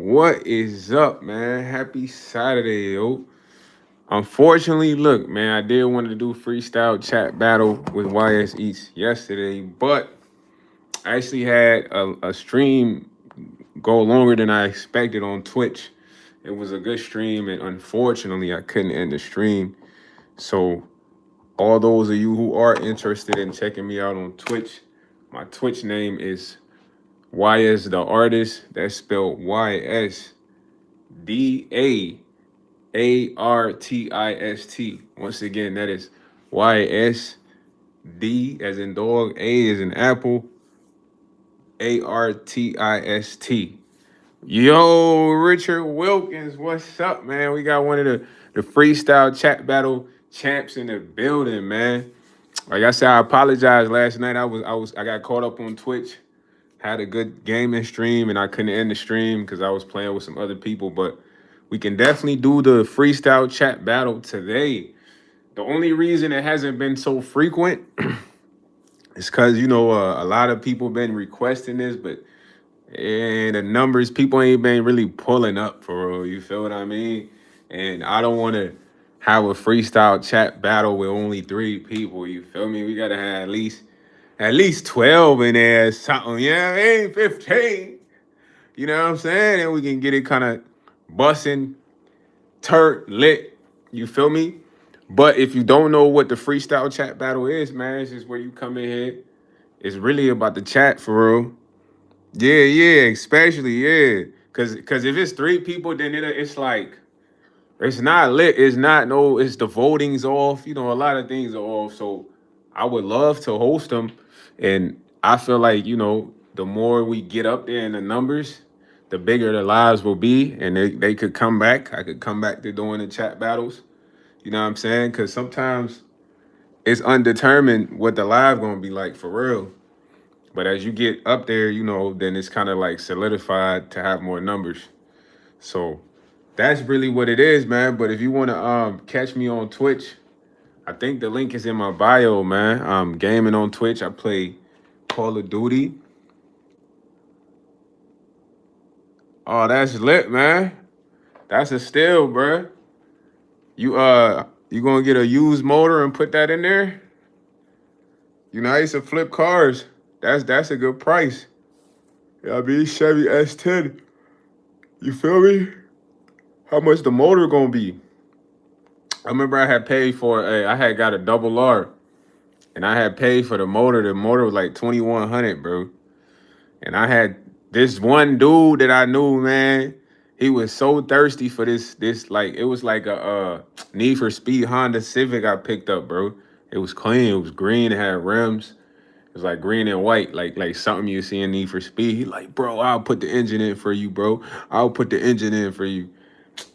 What is up, man? Happy Saturday, yo. Unfortunately, look, man, I did want to do freestyle chat battle with YsEats yesterday, but I actually had a stream go longer than I expected on Twitch. It was a good stream, and unfortunately, I couldn't end the stream. So, all those of you who are interested in checking me out on Twitch, my Twitch name is YS the artist. That's spelled YSDAARTIST. Once again, that is YSD as in dog, A as in apple, ARTIST. Yo, Richard Wilkins, what's up, man? We got one of the freestyle chat battle champs in the building, man. Like I said, I apologize last night. I got caught up on Twitch. Had a good gaming stream and I couldn't end the stream because I was playing with some other people. But we can definitely do the freestyle chat battle today. The only reason it hasn't been so frequent is because a lot of people been requesting this, but the numbers people ain't been really pulling up for real. You feel what I mean? And I don't want to have a freestyle chat battle with only 3 people. You feel me? We gotta have at least 12 in there or something. Yeah, you know 15. You know what I'm saying? And we can get it kind of bussing, lit. You feel me? But if you don't know what the freestyle chat battle is, man, it's just where you come in here. It's really about the chat for real. Yeah, especially, yeah. Cause if it's 3 people, then it's like it's not lit. It's not no. It's the voting's off. A lot of things are off. So I would love to host them, and I feel like the more we get up there in the numbers, the bigger the lives will be, and they could come back. I could come back to doing the chat battles. You know what I'm saying? Because sometimes it's undetermined what the live gonna be like for real. But as you get up there, then it's kind of like solidified to have more numbers. So that's really what it is, man. But if you want to catch me on Twitch, I think the link is in my bio, man. I'm gaming on Twitch. I play Call of Duty. Oh, that's lit, man. That's a steal, bruh. You gonna get a used motor and put that in there? I used to flip cars. That's a good price. Yeah, I mean Chevy S10. You feel me? How much the motor gonna be? I remember I had paid for I had got a double R and I had paid for the motor. The motor was like 2,100, bro. And I had this one dude that I knew, man. He was so thirsty for this like it was like a Need for Speed Honda Civic I picked up, bro. It was clean, it was green, it had rims. It was like green and white, like something you see in Need for Speed. He like, bro, I'll put the engine in for you, bro. I'll put the engine in for you.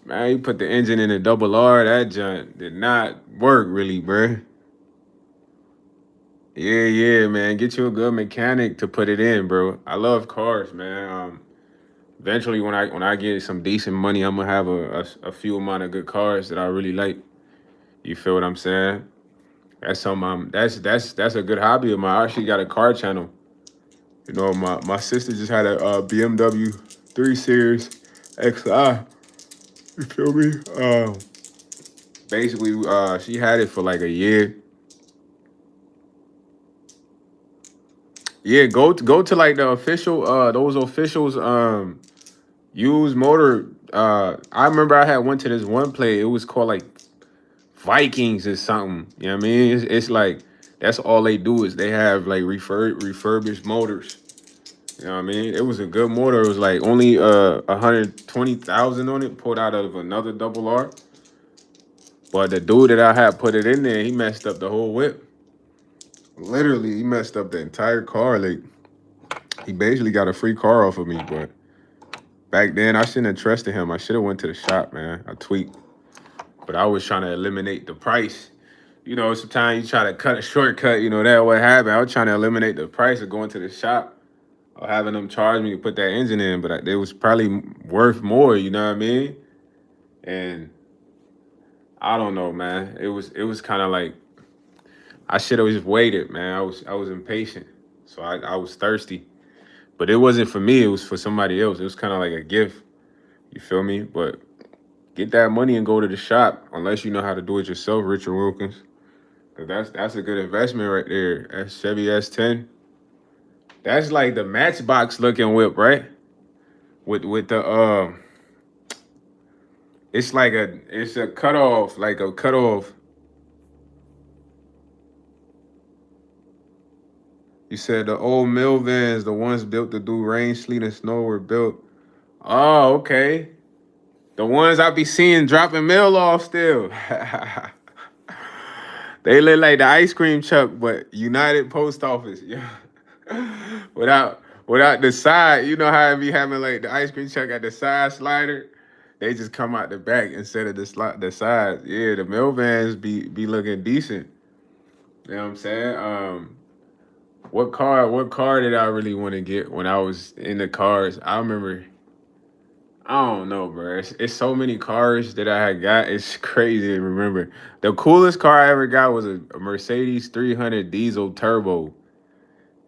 Man, he put the engine in a double R. That junk did not work really, bro. Yeah, man. Get you a good mechanic to put it in, bro. I love cars, man. Eventually, when I get some decent money, I'm gonna have a few amount of good cars that I really like. You feel what I'm saying? That's something. That's a good hobby of mine. I actually got a car channel. My sister just had a BMW 3 Series XI. You feel me? Basically, she had it for like a year. Yeah, go to like the official those officials used motor. I remember I had went to this one place. It was called like Vikings or something. You know what I mean? It's like that's all they do is they have like refurbished motors. You know what I mean? It was a good motor. It was like only 120,000 on it, pulled out of another double R. But the dude that I had put it in there, he messed up the whole whip. Literally, he messed up the entire car. Like he basically got a free car off of me. But back then, I shouldn't have trusted him. I should have went to the shop, man. I tweaked, but I was trying to eliminate the price. Sometimes you try to cut a shortcut. That what happened. I was trying to eliminate the price of going to the shop or having them charge me to put that engine in, but it was probably worth more. You know what I mean? And I don't know, man. It was kind of like I should have just waited, man. I was impatient, so I was thirsty, but it wasn't for me. It was for somebody else. It was kind of like a gift. You feel me? But get that money and go to the shop unless you know how to do it yourself, Richard Wilkins. 'Cause that's a good investment right there. That Chevy S10. That's like the Matchbox looking whip, right? With the it's a cutoff, like a cutoff. You said the old mill vans, the ones built to do rain, sleet, and snow, were built. Oh, okay. The ones I be seeing dropping mail off still. They look like the ice cream truck, but United Post Office. Yeah. Without the side, you know how I be having like the ice cream truck at the side slider? They just come out the back instead of the sides. Yeah, the mail vans be looking decent. You know what I'm saying? What car did I really want to get when I was in the cars? I remember, I don't know, bro. It's so many cars that I had got. It's crazy to remember. The coolest car I ever got was a Mercedes 300 diesel turbo,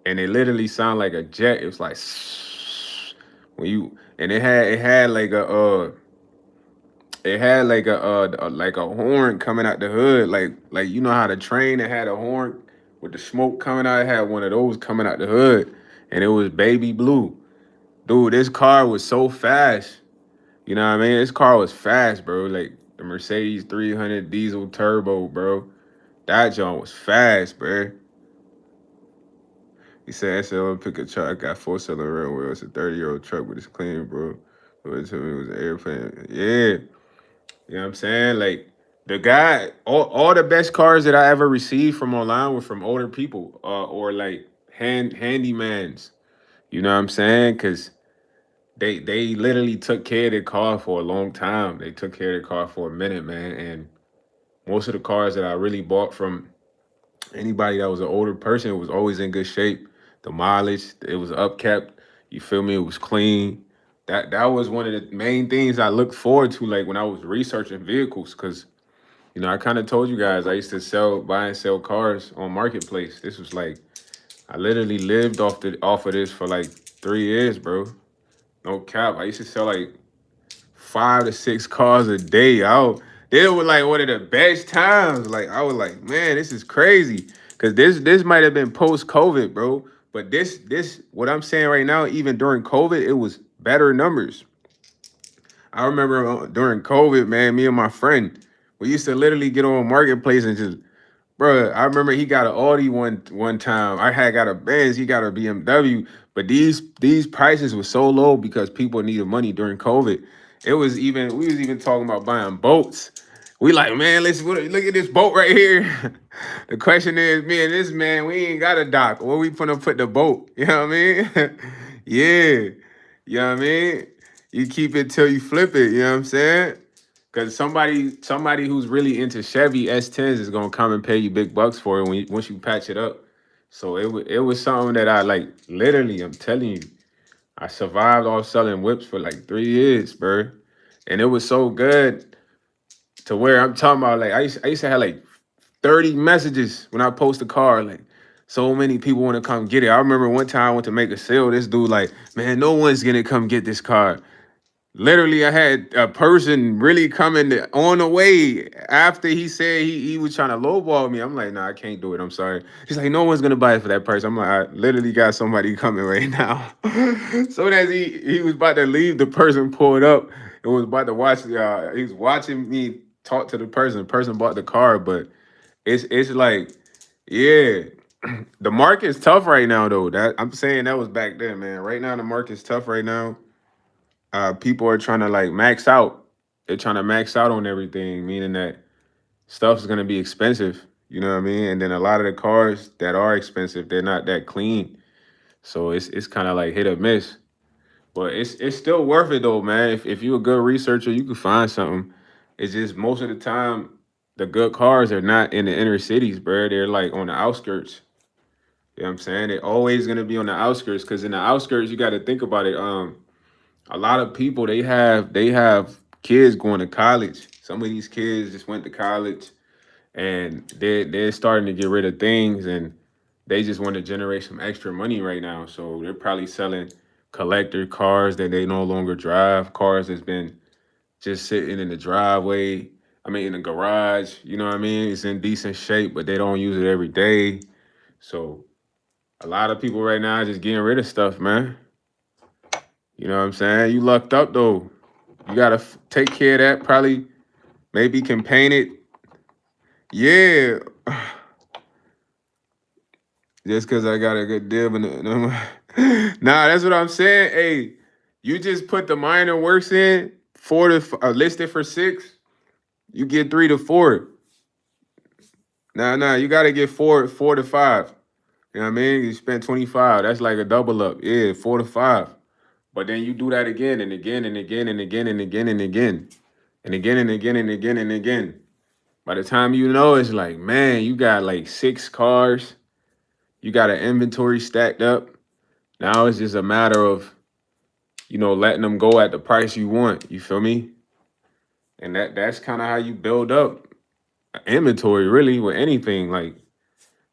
and it literally sounded like a jet. It was like when you, and it had like a horn coming out the hood, like you know how the train that had a horn with the smoke coming out. It had one of those coming out the hood, and it was baby blue. Dude, this car was so fast. You know what I mean? This car was fast, bro. Like the Mercedes 300 diesel turbo, bro. That joint was fast, bro. He said, SL pick a truck. I got four-cylinder real wheel. It's a 30-year-old truck, but it's clean, bro. So it told me it was an airplane. Yeah. You know what I'm saying? Like the guy, all the best cars that I ever received from online were from older people, or like handymans. You know what I'm saying? Cause they literally took care of their car for a long time. They took care of their car for a minute, man. And most of the cars that I really bought from anybody that was an older person was always in good shape. The mileage, it was upkept. You feel me? It was clean. That was one of the main things I looked forward to, like when I was researching vehicles, because I kind of told you guys I used to buy and sell cars on Marketplace. This was like I literally lived off of this for like 3 years, bro. No cap. I used to sell like 5 to 6 cars a day. It was like one of the best times. Like I was like, man, this is crazy. Cause this might have been post COVID, bro. But this what I'm saying right now, even during COVID, it was better numbers. I remember during COVID, man, me and my friend, we used to literally get on Marketplace and just, bro. I remember he got an Audi one time. I had got a Benz, he got a BMW. But these prices were so low because people needed money during COVID. We was even talking about buying boats. We like, man, look at this boat right here. The question is, me and this man, we ain't got a dock. Where we gonna put the boat? You know what I mean? Yeah. You know what I mean? You keep it till you flip it, you know what I'm saying? Cause somebody who's really into Chevy S10s is gonna come and pay you big bucks for it once you patch it up. So it was something that I like literally, I'm telling you, I survived off selling whips for like 3 years, bro. And it was so good to where I'm talking about, like I used to have like 30 messages when I post a car, like so many people want to come get it. I remember one time I went to make a sale. This dude like, man, no one's gonna come get this car. Literally, I had a person really coming on the way after he said he was trying to lowball me. I'm like, nah, I can't do it. I'm sorry. He's like, no one's gonna buy it for that price. I'm like, I literally got somebody coming right now. So as he was about to leave, the person pulled up and was about to watch. He was watching me talk to the person. The person bought the car, but it's like, yeah, the market's tough right now though. That I'm saying that was back then, man. Right now the market's tough right now. People are trying to like max out. They're trying to max out on everything, meaning that stuff's gonna be expensive. You know what I mean? And then a lot of the cars that are expensive, they're not that clean. So it's kind of like hit or miss. But it's still worth it though, man. If you're a good researcher, you can find something. It's just most of the time the good cars are not in the inner cities, bro. They're like on the outskirts. You know what I'm saying? They're always gonna be on the outskirts because in the outskirts, you got to think about it. A lot of people they have kids going to college. Some of these kids just went to college and they're starting to get rid of things and they just want to generate some extra money right now. So they're probably selling collector cars that they no longer drive, cars that's been just sitting in the driveway. I mean, in the garage. You know what I mean? It's in decent shape, but they don't use it every day. So a lot of people right now are just getting rid of stuff, man. You know what I'm saying? You lucked up though. You gotta take care of that. Probably, maybe can paint it. Yeah, just because I got a good deal, but nah, that's what I'm saying. Hey, you just put the minor works in, listed for 6. You get 3 to 4. Nah, you gotta get 4 to 5. You know what I mean? You spent 25. That's like a double up. Yeah, 4 to 5. But then you do that again and again and again and again and again and again. And again and again and again and again. By the time you know, it's like, man, you got like 6 cars. You got an inventory stacked up. Now it's just a matter of, letting them go at the price you want. You feel me? And that's kind of how you build up inventory, really, with anything. Like,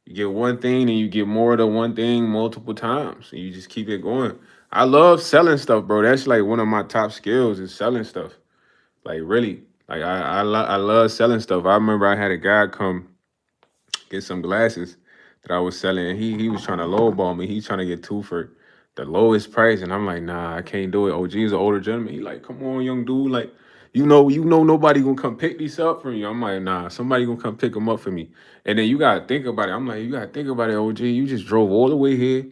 you get one thing and you get more than one thing multiple times. And you just keep it going. I love selling stuff, bro. That's like one of my top skills is selling stuff. Like, really. Like, I love selling stuff. I remember I had a guy come get some glasses that I was selling, and he was trying to lowball me. He's trying to get 2 for the lowest price, and I'm like, nah, I can't do it. OG is an older gentleman. He like, come on, young dude, like, nobody gonna come pick these up for you. I'm like, nah, somebody gonna come pick them up for me. And then you gotta think about it. I'm like, you gotta think about it, OG. You just drove all the way here.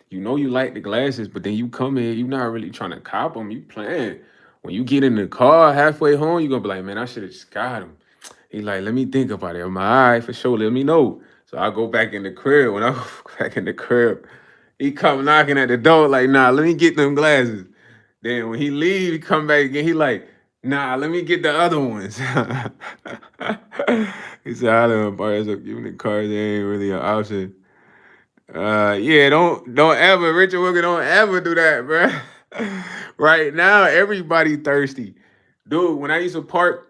You know you like the glasses, but then you come here, you not really trying to cop them. You playing. When you get in the car halfway home, you gonna be like, man, I should have just got them. He like, let me think about it. I'm like, all right, for sure, let me know. So I go back in the crib. When I go back in the crib, he come knocking at the door like, nah, let me get them glasses. Then when he leave, he come back again. He like, nah, let me get the other ones. He said, I don't buy up giving the cars, they ain't really an option. Yeah, don't ever, Richard Wilker, don't ever do that, bro. Right now, everybody thirsty. Dude, when I used to park,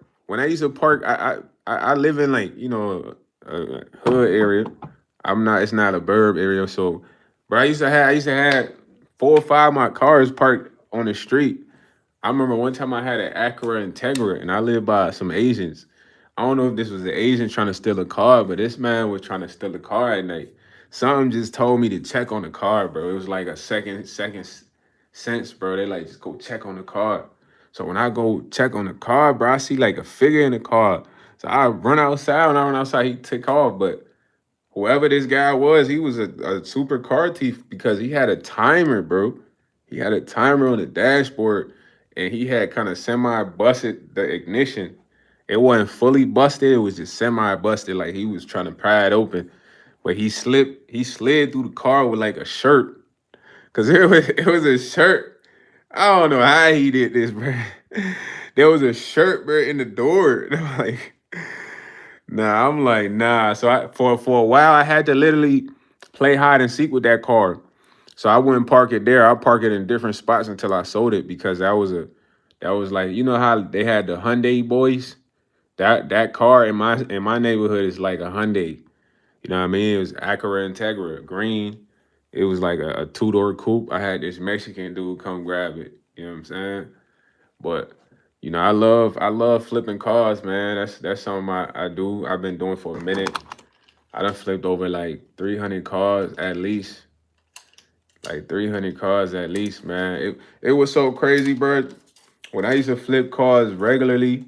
I live in like, a hood area. It's not a burb area. So, but I used to have 4 or 5 of my cars parked on the street. I remember one time I had an Acura Integra, and I lived by some Asians. I don't know if this was an Asian trying to steal a car, but this man was trying to steal a car at night. Something just told me to check on the car, bro. It was like a second sense, bro. They like, just go check on the car. So when I go check on the car, bro, I see like a figure in the car. So I run outside. When I run outside, he took off. But whoever this guy was, he was a super car thief because he had a timer, bro. He had a timer on the dashboard, and he had kind of semi busted the ignition. It wasn't fully busted, it was just semi busted, like he was trying to pry it open. But he slid through the car with like a shirt. Cause it was a shirt. I don't know how he did this, bro. There was a shirt, bro, in the door. And I'm like, nah. So for a while I had to literally play hide and seek with that car. So I wouldn't park it there. I park it in different spots until I sold it because that was like, you know how they had the Hyundai boys? That car in my neighborhood is like a Hyundai. You know what I mean? It was Acura Integra, green. It was like a 2-door coupe. I had this Mexican dude come grab it. You know what I'm saying? But I love flipping cars, man. That's something I do. I've been doing for a minute. I done flipped over like 300 cars at least. Like 300 cars at least, man. It was so crazy, bro. When I used to flip cars regularly,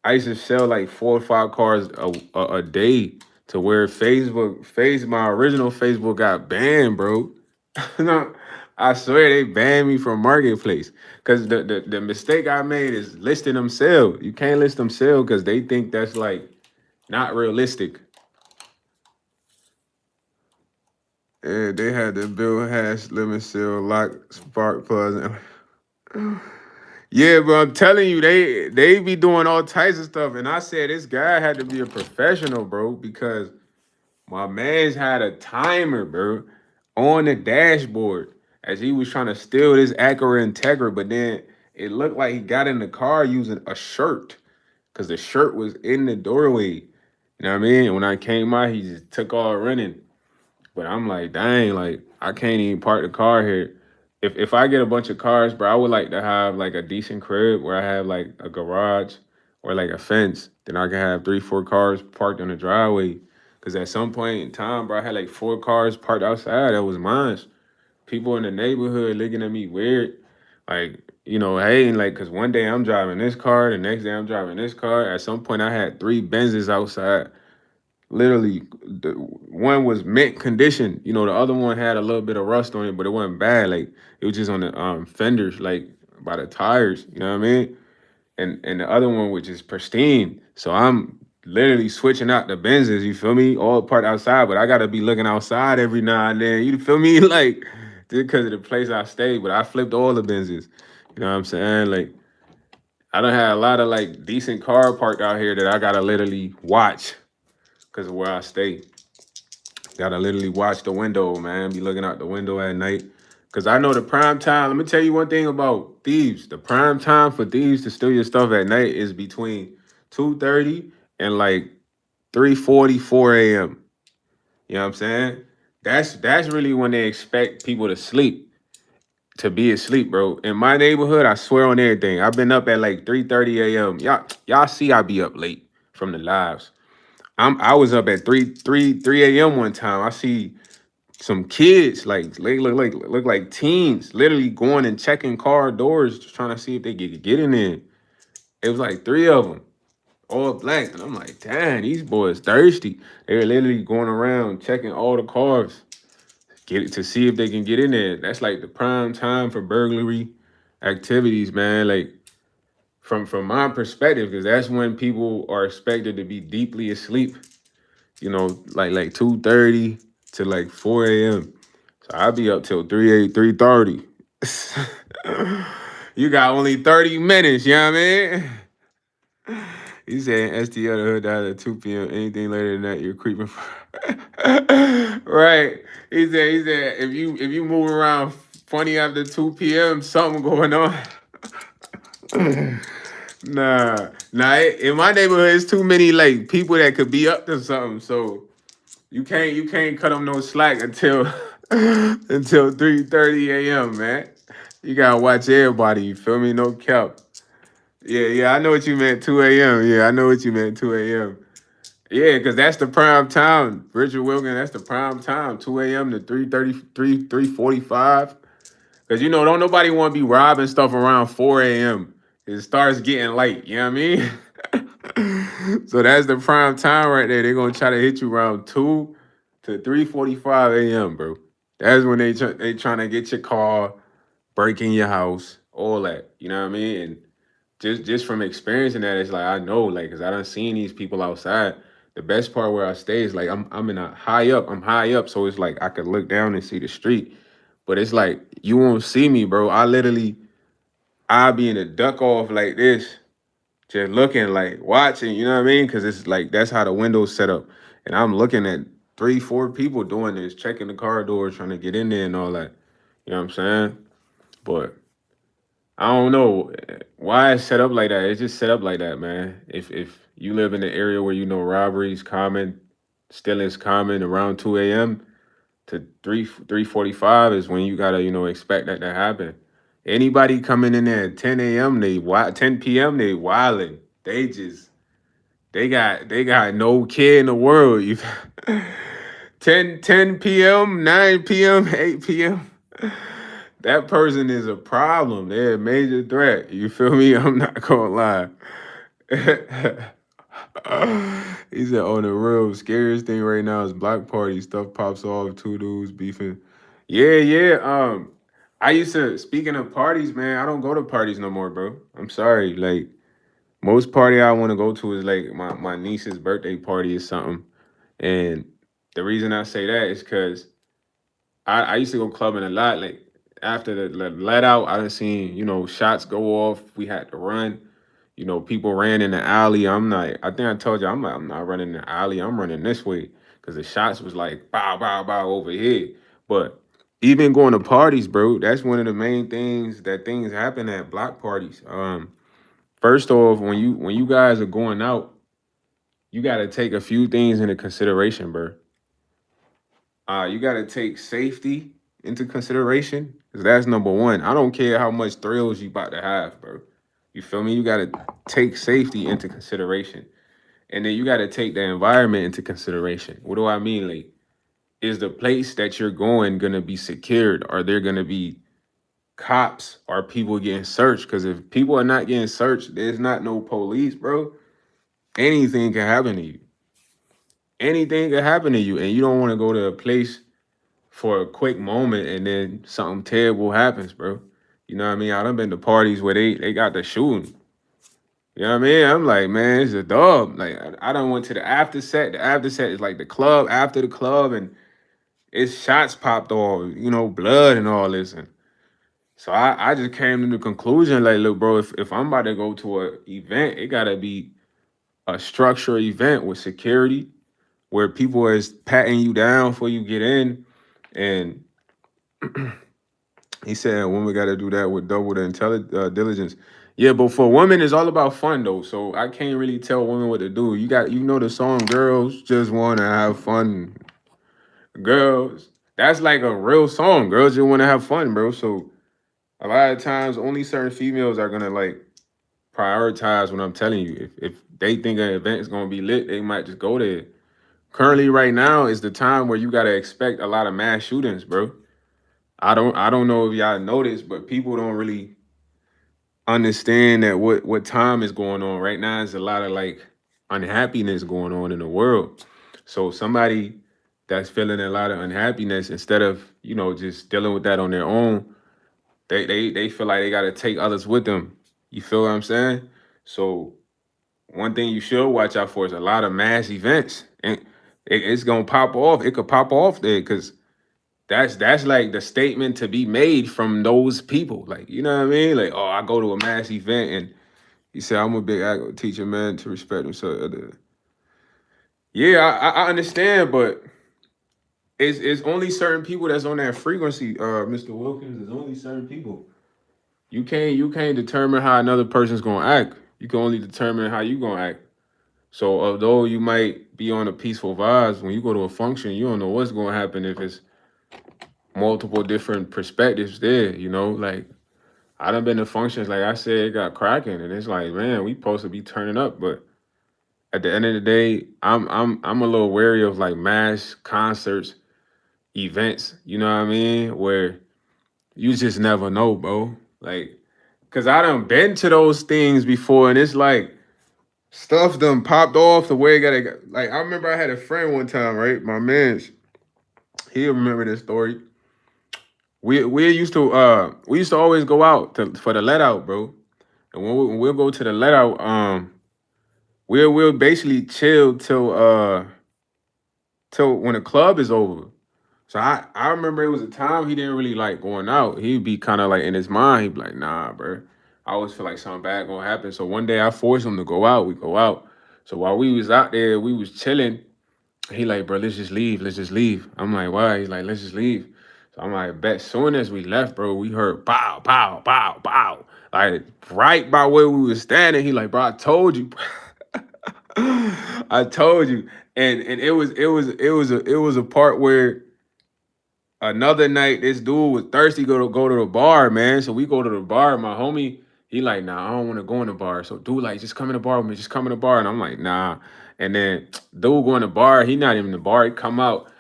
I used to sell like 4 or 5 cars a day to where my original Facebook got banned, bro. No, I swear they banned me from Marketplace. Cause the mistake I made is listing them sale. You can't list them sale because they think that's like not realistic. And they had the bill hash limit seal lock spark plugs. Yeah, bro, I'm telling you, they be doing all types of stuff. And I said this guy had to be a professional, bro, because my man's had a timer, bro, on the dashboard as he was trying to steal this Acura Integra, but then it looked like he got in the car using a shirt because the shirt was in the doorway. You know what I mean? And when I came out, he just took all running. But I'm like, dang, like I can't even park the car here. if I get a bunch of cars, bro, I would like to have like a decent crib where I have like a garage or like a fence. Then I can have 3, 4 cars parked on the driveway. Cause at some point in time, bro, I had like 4 cars parked outside. That was mine. People in the neighborhood looking at me weird. Like, hey, and like, cause one day I'm driving this car, the next day I'm driving this car. At some point I had 3 Benzes outside. Literally, the one was mint condition. The other one had a little bit of rust on it, but it wasn't bad. Like it was just on the fenders, like by the tires. You know what I mean? And the other one was just pristine. So I'm literally switching out the Benzes. You feel me? All part outside, but I gotta be looking outside every now and then. You feel me? Like just because of the place I stayed, but I flipped all the Benzes. You know what I'm saying? Like I don't have a lot of like decent car parked out here that I gotta literally watch because of where I stay. Gotta literally watch the window, man. Be looking out the window at night. Cause I know the prime time. Let me tell you one thing about thieves. The prime time for thieves to steal your stuff at night is between 2:30 and like 3:40, 4 a.m. You know what I'm saying? That's really when they expect people to sleep, to be asleep, bro. In my neighborhood, I swear on everything. I've been up at like 3:30 a.m. Y'all see I be up late from the lives. I was up at 3 a.m. one time. I see some kids like they look like teens, literally going and checking car doors, just trying to see if they could get in there. It was like 3 of them, all black, and I'm like, damn, these boys thirsty. They were literally going around checking all the cars, get it to see if they can get in there. That's like the prime time for burglary activities, man. Like from my perspective, because that's when people are expected to be deeply asleep. Like 2:30 to like 4 a.m. So I'll be up till 3:30. You got only 30 minutes, you know what I mean? He said STL the hood died at 2 p.m. Anything later than that, you're creeping. Right. He said if you move around funny after 2 p.m., something going on. Nah. In my neighborhood, it's too many like people that could be up to something. So you can't cut them no slack until until 3:30 a.m., man. You gotta watch everybody, you feel me? No cap. Yeah, I know what you meant, 2 a.m. Yeah, I know what you meant, 2 a.m. Yeah, because that's the prime time. Richard Wilkin, that's the prime time. 2 a.m. to 3:30, 3:45. Because don't nobody want to be robbing stuff around 4 a.m. It starts getting late, you know what I mean? So that's the prime time right there. They're gonna try to hit you around 2 to 3:45 a.m., bro. That's when they trying to get your car, break in your house, all that. You know what I mean? And just from experiencing that, it's like I know, like, cause I done seen these people outside. The best part where I stay is like I'm in a high up. I'm high up, so it's like I could look down and see the street. But it's like you won't see me, bro. I'll be in a duck off like this, just looking, like watching, you know what I mean? Because it's like that's how the window's set up, and I'm looking at 3, 4 people doing this, checking the car door, trying to get in there and all that. You know what I'm saying? But I don't know why it's set up like that. It's just set up like that, man. If you live in an area where robberies common, stealing's common around 2 a.m. to 3:45 is when you gotta expect that to happen. Anybody coming in there at 10 a.m. 10 p.m. they wilding. They got no care in the world. You 10 p.m., 9 p.m., 8 p.m. That person is a problem. They're a major threat. You feel me? I'm not gonna lie. He said, on the real, scariest thing right now is block party. Stuff pops off, two dudes beefing. Yeah. I used to, speaking of parties, man, I don't go to parties no more, bro. I'm sorry. Like, most party I want to go to is like my niece's birthday party or something. And the reason I say that is because I used to go clubbing a lot. Like after the let out, I done seen, shots go off. We had to run. People ran in the alley. I'm not, I think I told you, I'm not running in the alley. I'm running this way because the shots was like bow, bow, bow over here. But even going to parties, bro, that's one of the main things that things happen at block parties. First off, when you guys are going out, you got to take a few things into consideration, bro. You got to take safety into consideration. 'Cause that's number one. I don't care how much thrills you about to have, bro. You feel me? You gotta take safety into consideration. And then you gotta take the environment into consideration. What do I mean? Like, is the place that you're going gonna be secured? Are there gonna be cops? Are people getting searched? Because if people are not getting searched, there's not no police, bro. Anything can happen to you. Anything can happen to you, and you don't want to go to a place for a quick moment and then something terrible happens, bro. You know what I mean? I done been to parties where they got the shooting. You know what I mean? I'm like, man, it's a dub. Like I done went to the after set. The after set is like the club after the club, and it's shots popped off, blood and all this. And so I just came to the conclusion, like, look, bro, if I'm about to go to a event, it gotta be a structured event with security where people is patting you down before you get in. And he said women got to do that with double the diligence. Yeah, but for women, it's all about fun though. So I can't really tell women what to do. You know the song "Girls Just Want to Have Fun." Girls, that's like a real song. Girls just want to have fun, bro. So a lot of times, only certain females are gonna like prioritize what I'm telling you. If they think an event is gonna be lit, they might just go there. Currently, right now is the time where you gotta expect a lot of mass shootings, bro. I don't know if y'all noticed, but people don't really understand that what time is going on right now. Is a lot of like unhappiness going on in the world. So somebody that's feeling a lot of unhappiness, instead of just dealing with that on their own, they feel like they got to take others with them. You feel what I'm saying? So one thing you should watch out for is a lot of mass events, and it's gonna pop off. It could pop off there because that's like the statement to be made from those people. Like, you know what I mean? Like, oh, I go to a mass event and he said, I'm a big teacher, man, to respect him. So, yeah, I understand, but it's only certain people that's on that frequency, Mr. Wilkins. There's only certain people. You can't determine how another person's gonna act. You can only determine how you gonna act. So although you might be on a peaceful vibes, when you go to a function, you don't know what's gonna happen if it's multiple different perspectives there, like I done been to functions, like I said, it got cracking, and it's like, man, we supposed to be turning up, but at the end of the day, I'm a little wary of like mass concerts, events, you know what I mean? Where you just never know, bro. Like, cause I done been to those things before, and it's like stuff done popped off the way it got. Like, I remember I had a friend one time, right? My man's, he'll remember this story. We used to always go out for the let out, bro. And when we'll go to the let out, we'll basically chill till when the club is over. So I remember it was a time he didn't really like going out. He'd be kind of like in his mind, he'd be like, nah, bro. I always feel like something bad gonna happen. So one day I forced him to go out. We go out. So while we was out there, we was chilling. He like, bro, let's just leave. Let's just leave. I'm like, why? He's like, let's just leave. So I'm like, bet. Soon as we left, bro, we heard pow, pow, pow, pow. Like right by where we was standing. He like, bro, I told you. I told you. And it was a part where another night this dude was thirsty go to the bar, man. So we go to the bar. My homie, he like, nah, I don't want to go in the bar. So dude like, just come in the bar with me. Just come in the bar. And I'm like, nah. And then dude go in the bar. He not even in the bar. He come out.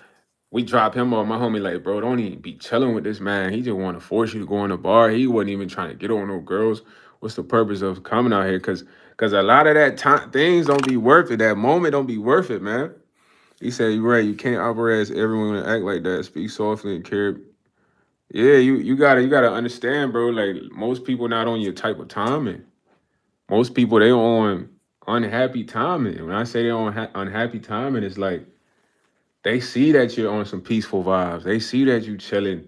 We drop him off. My homie like, bro, don't even be chilling with this man. He just want to force you to go in the bar. He wasn't even trying to get on no girls. What's the purpose of coming out here? Cause a lot of that time things don't be worth it. That moment don't be worth it, man. He said, you're right. You can't operate as everyone and act like that. Speak softly and care. Yeah, you gotta understand, bro. Like most people not on your type of timing. Most people they on unhappy timing. When I say they on unhappy timing, it's like they see that you're on some peaceful vibes. They see that you chilling,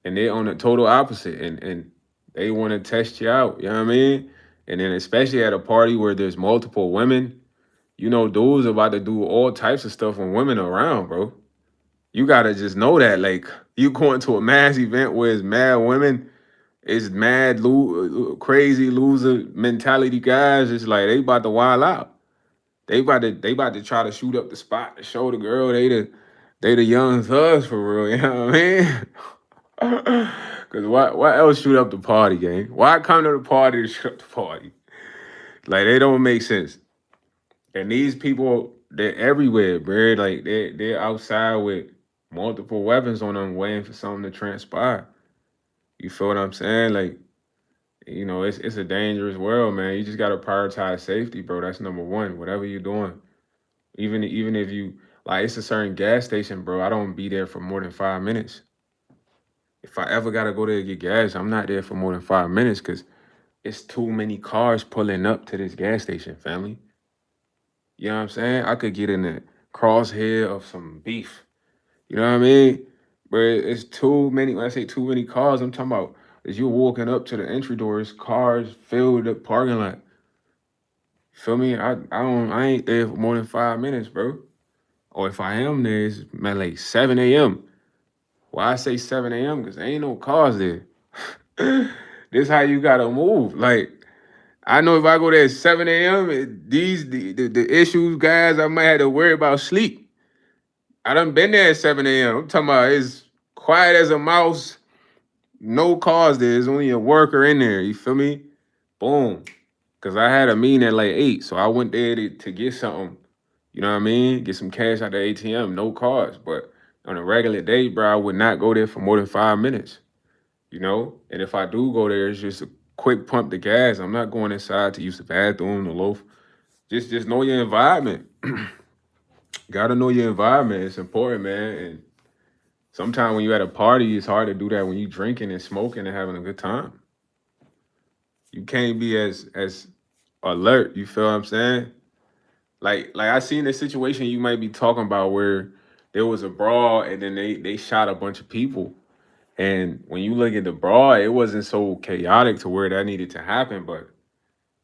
and they're on the total opposite, and they want to test you out. You know what I mean? And then especially at a party where there's multiple women, dudes about to do all types of stuff when women are around, bro. You gotta just know that, like, you going to a mass event where it's mad women, it's mad crazy loser mentality guys. It's like they about to wild out. They about to try to shoot up the spot to show the girl they the young thugs for real. You know what I mean? Cause why else shoot up the party, gang? Why come to the party to shoot up the party? Like they don't make sense. And these people, they're everywhere, bro. Like they're outside with multiple weapons on them, waiting for something to transpire. You feel what I'm saying? Like, it's a dangerous world, man. You just gotta prioritize safety, bro. That's number one. Whatever you're doing, even if you like, it's a certain gas station, bro. I don't be there for more than 5 minutes. If I ever gotta go there to get gas, I'm not there for more than 5 minutes because it's too many cars pulling up to this gas station, family. You know what I'm saying? I could get in the crosshair of some beef. You know what I mean? But it's too many. When I say too many cars, I'm talking about as you're walking up to the entry doors, cars filled the parking lot. Feel me? I ain't there for more than 5 minutes, bro. Or if I am there, it's man like 7 a.m. Why I say 7 a.m? Because there ain't no cars there. This how you gotta move. Like I know if I go there at 7 a.m, the issues, guys, I might have to worry about sleep. I done been there at 7 a.m. I'm talking about it's quiet as a mouse, no cars there. There's only a worker in there. You feel me? Boom. Cause I had a meeting at like 8. So I went there to get something. You know what I mean? Get some cash out the ATM, no cars. But on a regular day, bro, I would not go there for more than 5 minutes. And if I do go there, it's just a quick pump the gas. I'm not going inside to use the bathroom, the loaf. Just know your environment. Gotta know your environment. It's important, man. And sometimes when you're at a party, it's hard to do that when you drinking and smoking and having a good time. You can't be as alert. You feel what I'm saying? Like I seen the situation you might be talking about where there was a brawl and then they shot a bunch of people. And when you look at the brawl, it wasn't so chaotic to where that needed to happen. But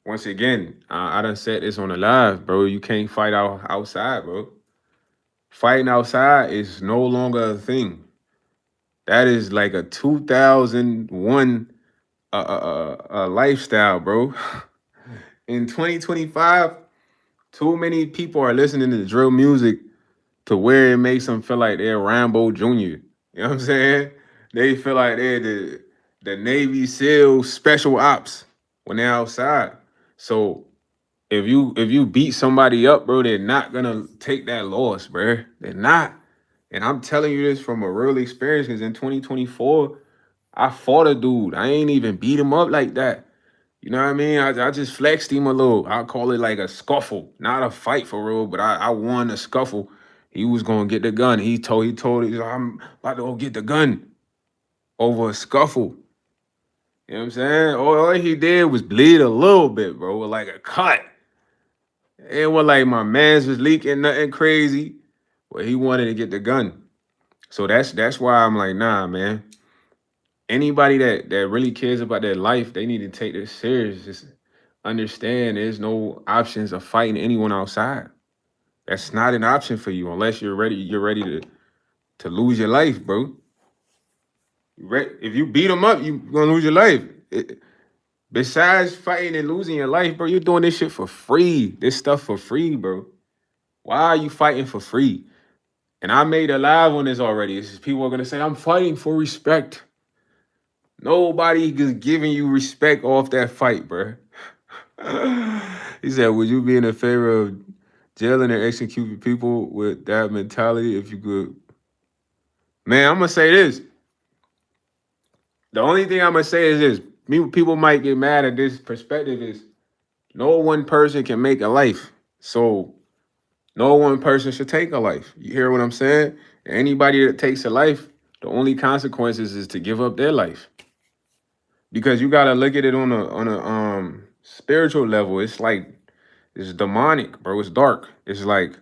once again, I done said this on the live, bro. You can't fight outside, bro. Fighting outside is no longer a thing. That is like a 2001 lifestyle, bro. In 2025, too many people are listening to drill music to where it makes them feel like they're Rambo Jr. You know what I'm saying? They feel like they're the Navy SEAL special ops when they're outside. So if you beat somebody up, bro, they're not gonna take that loss, bro. They're not. And I'm telling you this from a real experience because in 2024, I fought a dude. I ain't even beat him up like that. You know what I mean? I just flexed him a little. I'll call it like a scuffle, not a fight for real, but I won the scuffle. He was gonna get the gun. He told I'm about to go get the gun over a scuffle. You know what I'm saying? All he did was bleed a little bit, bro, with like a cut. It was like my man's was leaking, nothing crazy. But he wanted to get the gun. So that's why I'm like, nah, man. Anybody that really cares about their life, they need to take this serious. Just understand there's no options of fighting anyone outside. That's not an option for you unless you're ready to lose your life, bro. If you beat them up, you're gonna lose your life. Besides fighting and losing your life, bro, you're doing this shit for free. This stuff for free, bro. Why are you fighting for free? And I made a live on this already. It's just people are gonna say, I'm fighting for respect. Nobody is giving you respect off that fight, bro. He said, would you be in favor of jailing and executing people with that mentality if you could? Man, I'm gonna say this. The only thing I'm gonna say is this. People might get mad at this perspective is no one person can make a life. So no one person should take a life. You hear what I'm saying? Anybody that takes a life, the only consequences is to give up their life. Because you gotta look at it on a spiritual level. It's like it's demonic, bro. It's dark. It's like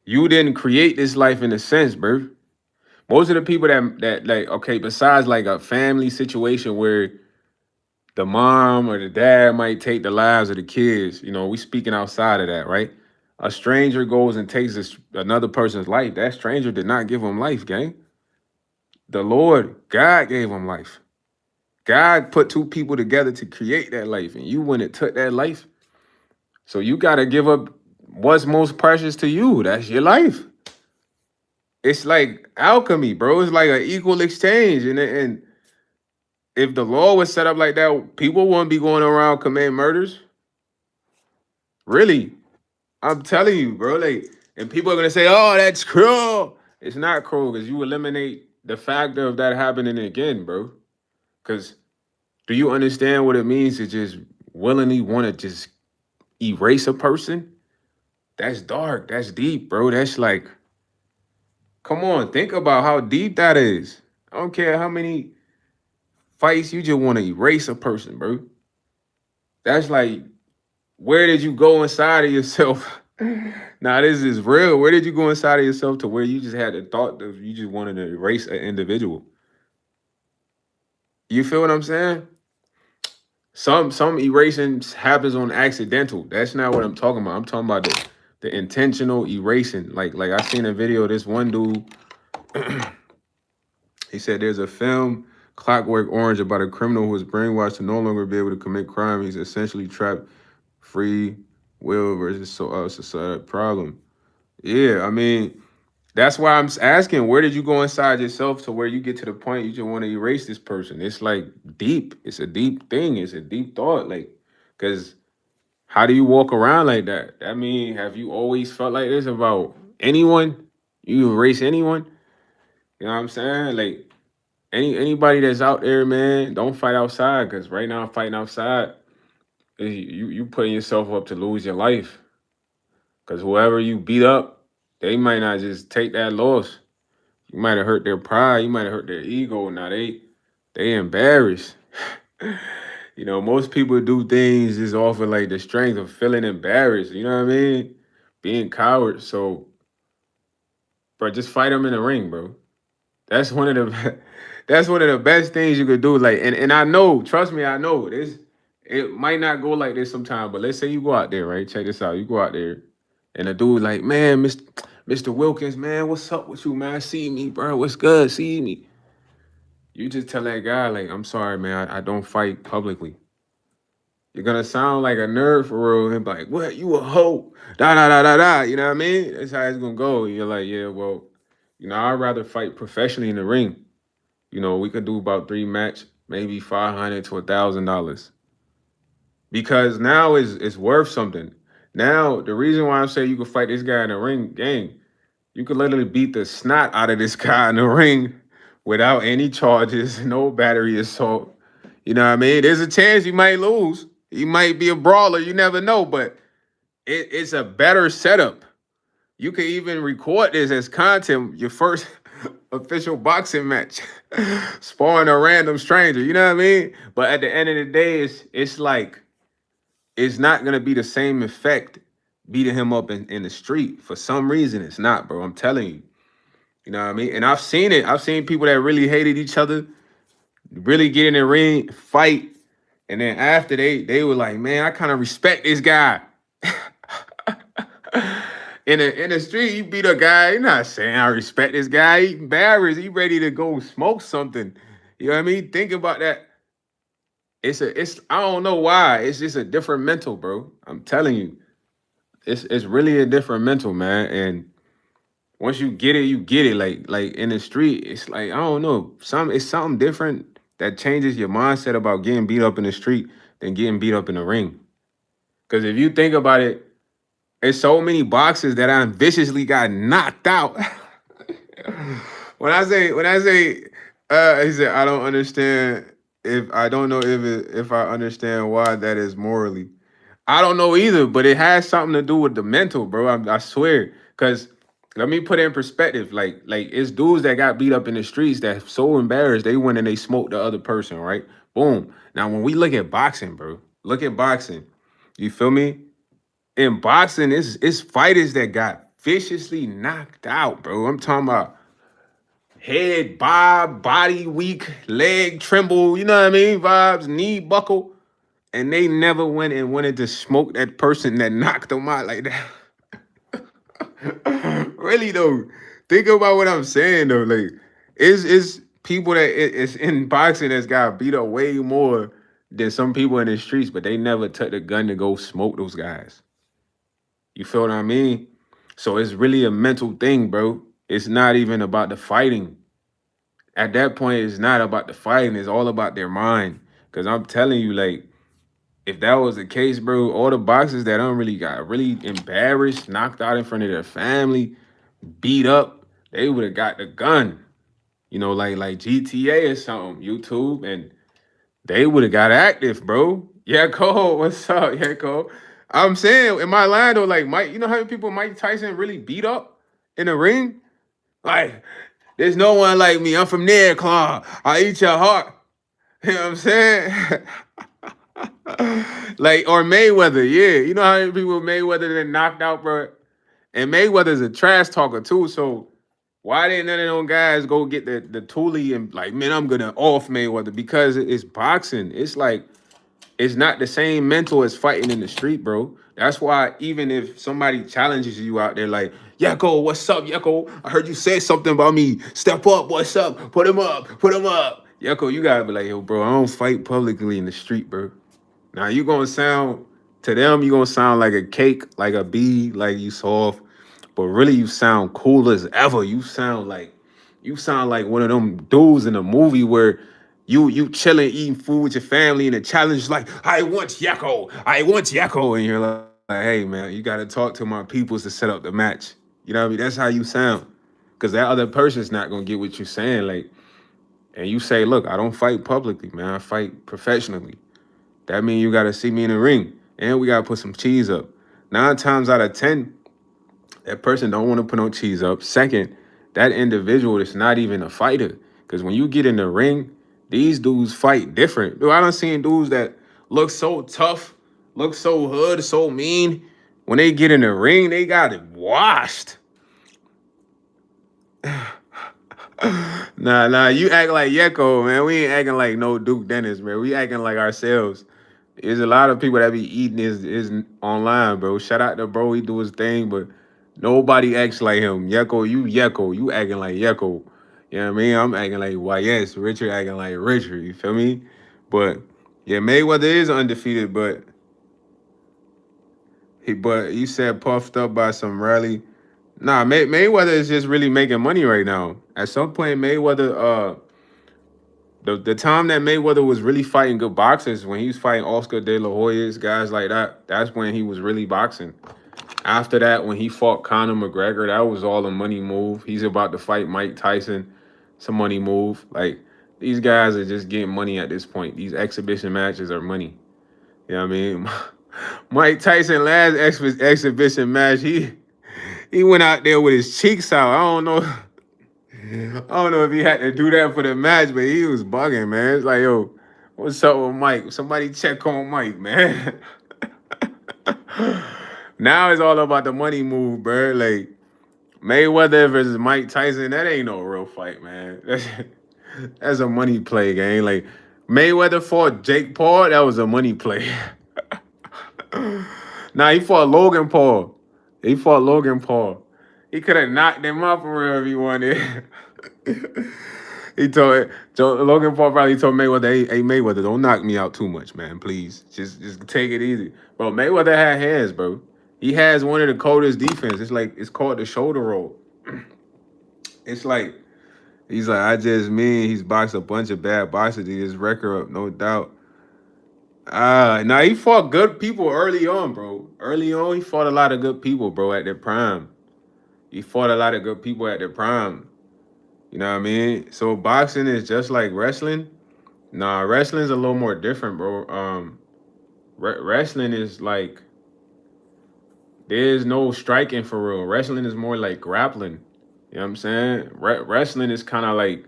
you didn't create this life in a sense, bro. Most of the people that like, okay, besides like a family situation where the mom or the dad might take the lives of the kids, we speaking outside of that, right? A stranger goes and takes another person's life. That stranger did not give him life, gang. The Lord, God gave him life. God put two people together to create that life, and you went and took that life. So you got to give up what's most precious to you. That's your life. It's like alchemy, bro. It's like an equal exchange. And if the law was set up like that, people wouldn't be going around committing murders. Really, I'm telling you, bro. Like, and people are gonna say, "Oh, that's cruel." It's not cruel because you eliminate the factor of that happening again, bro. Because do you understand what it means to just willingly want to just erase a person? That's dark. That's deep, bro. That's like, come on, think about how deep that is. I don't care how many fights you just want to erase a person, bro. That's like, where did you go inside of yourself? Now this is real. Where did you go inside of yourself to where you just had the thought that you just wanted to erase an individual? You feel what I'm saying? Some erasing happens on accidental. That's not what I'm talking about. I'm talking about the intentional erasing. Like I seen a video of this one dude. He said there's a film, Clockwork Orange, about a criminal who was brainwashed to no longer be able to commit crime. He's essentially trapped. Free will versus society problem. Yeah, I mean, that's why I'm asking, where did you go inside yourself to where you get to the point you just want to erase this person? It's like deep. It's a deep thing. It's a deep thought. Like, because how do you walk around like that? I mean, have you always felt like this about anyone? You erase anyone? You know what I'm saying? Like, anybody that's out there, man, don't fight outside. Because right now, fighting outside, you putting yourself up to lose your life. Because whoever you beat up, they might not just take that loss. You might have hurt their pride. You might have hurt their ego. Now they embarrassed. You know, most people do things just off of like the strength of feeling embarrassed. You know what I mean? Being cowards. So, bro, just fight them in the ring, bro. That's one of the that's one of the best things you could do. Like, and I know, trust me, I know this. It might not go like this sometimes, but let's say you go out there, right? Check this out. You go out there, and a dude like, man, Mr. Wilkins, man, what's up with you, man? See me, bro. What's good? See me. You just tell that guy, like, I'm sorry, man. I don't fight publicly. You're gonna sound like a nerd for real. And be like, what? You a hoe? Da da da da da. You know what I mean? That's how it's gonna go. You're like, yeah, well, I'd rather fight professionally in the ring. We could do about 3 match, maybe $500 to $1,000. Because now it's worth something. Now, the reason why I'm saying you could fight this guy in the ring, gang, you could literally beat the snot out of this guy in the ring without any charges, no battery assault. You know what I mean? There's a chance you might lose. He might be a brawler. You never know, but it's a better setup. You can even record this as content, your first official boxing match, sparring a random stranger. You know what I mean? But at the end of the day, it's like it's not gonna be the same effect beating him up in the street. For some reason, it's not, bro. I'm telling you. You know what I mean? And I've seen it. I've seen people that really hated each other really get in the ring, fight, and then after they were like, man, I kind of respect this guy. In the street, you beat a guy. You're not saying I respect this guy. He embarrassed. He ready to go smoke something. You know what I mean? Think about that. It's I don't know why. It's just a different mental, bro. I'm telling you. It's really a different mental, man. And once you get it, you get it. Like in the street, it's like, I don't know. It's something different that changes your mindset about getting beat up in the street than getting beat up in the ring. Because if you think about it, there's so many boxers that I viciously got knocked out. when I say, he said, I don't understand if I don't know if I understand why that is morally. I don't know either, but it has something to do with the mental, bro. I swear. Cause let me put it in perspective. Like it's dudes that got beat up in the streets that so embarrassed they went and they smoked the other person, right? Boom. Now when we look at boxing, bro, look at boxing. You feel me? In boxing, it's fighters that got viciously knocked out, bro. I'm talking about head bob, body weak, leg tremble, you know what I mean? Vibes, knee buckle. And they never went and wanted to smoke that person that knocked them out like that. Really though, think about what I'm saying though. Like, it's people that it's in boxing that's got beat up way more than some people in the streets, but they never took the gun to go smoke those guys. You feel what I mean? So it's really a mental thing, bro. It's not even about the fighting At that point, it's not about the fighting. It's all about their mind. Cause I'm telling you, like, if that was the case, bro, all the boxers that don't really got really embarrassed, knocked out in front of their family, beat up, they would have got the gun. Like GTA or something, YouTube, and they would have got active, bro. Yeah, Cole, what's up? Yeah, Cole. I'm saying in my line though, like Mike, you know how many people Mike Tyson really beat up in the ring? Like, there's no one like me. I'm from there, Claw. I eat your heart. You know what I'm saying? Like, or Mayweather, yeah. You know how many people Mayweather that knocked out, bro? And Mayweather's a trash talker too, so why didn't none of them guys go get the Thule and like, man, I'm gonna off Mayweather? Because it's boxing. It's like it's not the same mental as fighting in the street, bro. That's why even if somebody challenges you out there, like, Yeko, what's up, Yeko? I heard you say something about me. Step up, what's up? Put him up, put him up. Yeko, you gotta be like, yo, bro, I don't fight publicly in the street, bro. Now you gonna sound to them, you gonna sound like a cake, like a bee, like you soft, but really you sound cool as ever. You sound like one of them dudes in a movie where you chilling, eating food with your family, and the challenge is like, I want Yakko, I want Yakko, and you're like, hey man, you gotta talk to my peoples to set up the match. You know what I mean? That's how you sound. Cause that other person's not gonna get what you're saying. Like, and you say, look, I don't fight publicly, man. I fight professionally. That means you gotta see me in the ring. And we gotta put some cheese up. 9 times out of 10, that person don't want to put no cheese up. Second, that individual is not even a fighter. Because when you get in the ring, these dudes fight different. Dude, I done seen dudes that look so tough, look so hood, so mean. When they get in the ring, they got it washed. Nah, you act like Yeko, man. We ain't acting like no Duke Dennis, man. We acting like ourselves. There's a lot of people that be eating his online, bro. Shout out to bro, he do his thing, but nobody acts like him. Yeko, you acting like Yeko. You know what I mean? I'm acting like YS, Richard acting like Richard, you feel me? But yeah, Mayweather is undefeated, but you said puffed up by some rally. Nah, Mayweather is just really making money right now. At some point, Mayweather, the time that Mayweather was really fighting good boxers, when he was fighting Oscar De La Hoya's, guys like that, that's when he was really boxing. After that, when he fought Conor McGregor, that was all a money move. He's about to fight Mike Tyson, some money move. Like, these guys are just getting money at this point. These exhibition matches are money. You know what I mean? Mike Tyson last exhibition match, he went out there with his cheeks out. I don't know if he had to do that for the match, but he was bugging, man. It's like, yo, what's up with Mike? Somebody check on Mike, man. Now it's all about the money move, bro. Like, Mayweather versus Mike Tyson, that ain't no real fight, man. That's a money play, gang. Like, Mayweather fought Jake Paul, that was a money play. Nah, he fought Logan Paul. He fought Logan Paul. He could have knocked him out for real if he wanted. Logan Paul probably told Mayweather, hey Mayweather, don't knock me out too much, man. Please. Just take it easy. Bro, Mayweather had hands, bro. He has one of the coldest defense. It's called the shoulder roll. It's like he's like, I just mean he's boxed a bunch of bad boxers to get his record up, no doubt. Now he fought good people early on, bro. Early on, he fought a lot of good people, bro, at their prime. He fought a lot of good people at their prime. You know what I mean? So boxing is just like wrestling. Nah, wrestling's a little more different, bro. Wrestling is like there's no striking for real. Wrestling is more like grappling. You know what I'm saying? Wrestling is kind of like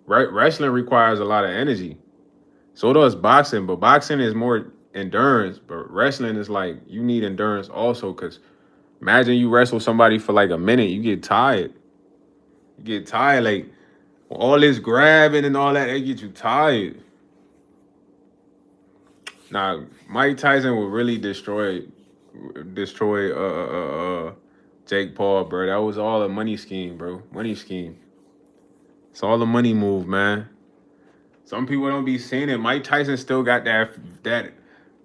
wrestling requires a lot of energy. So does boxing, but boxing is more endurance. But wrestling is like you need endurance also, because imagine you wrestle somebody for like a minute, you get tired. You get tired, like all this grabbing and all that, it get you tired. Now, Mike Tyson would really destroy Jake Paul, bro. That was all a money scheme, bro. Money scheme. It's all a money move, man. Some people don't be seeing it. Mike Tyson still got that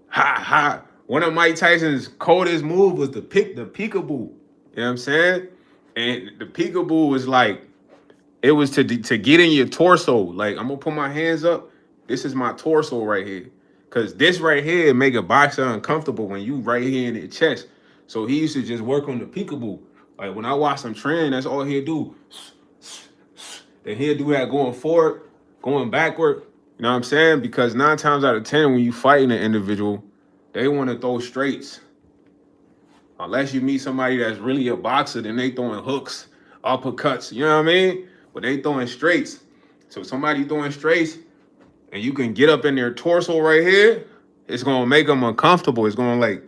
ha ha. One of Mike Tyson's coldest move was the peekaboo. You know what I'm saying? And the peekaboo was like It was to get in your torso. Like, I'm gonna put my hands up. This is my torso right here. Cause this right here make a boxer uncomfortable when you right here in the chest. So he used to just work on the peekaboo. Like when I watch him train, that's all he'll do. Then he'll do that going forward, going backward. You know what I'm saying? Because 9 times out of 10, when you fighting an individual, they want to throw straights. Unless you meet somebody that's really a boxer, then they throwing hooks, uppercuts, you know what I mean? But they throwing straights. So somebody throwing straights, and you can get up in their torso right here, it's gonna make them uncomfortable. It's gonna like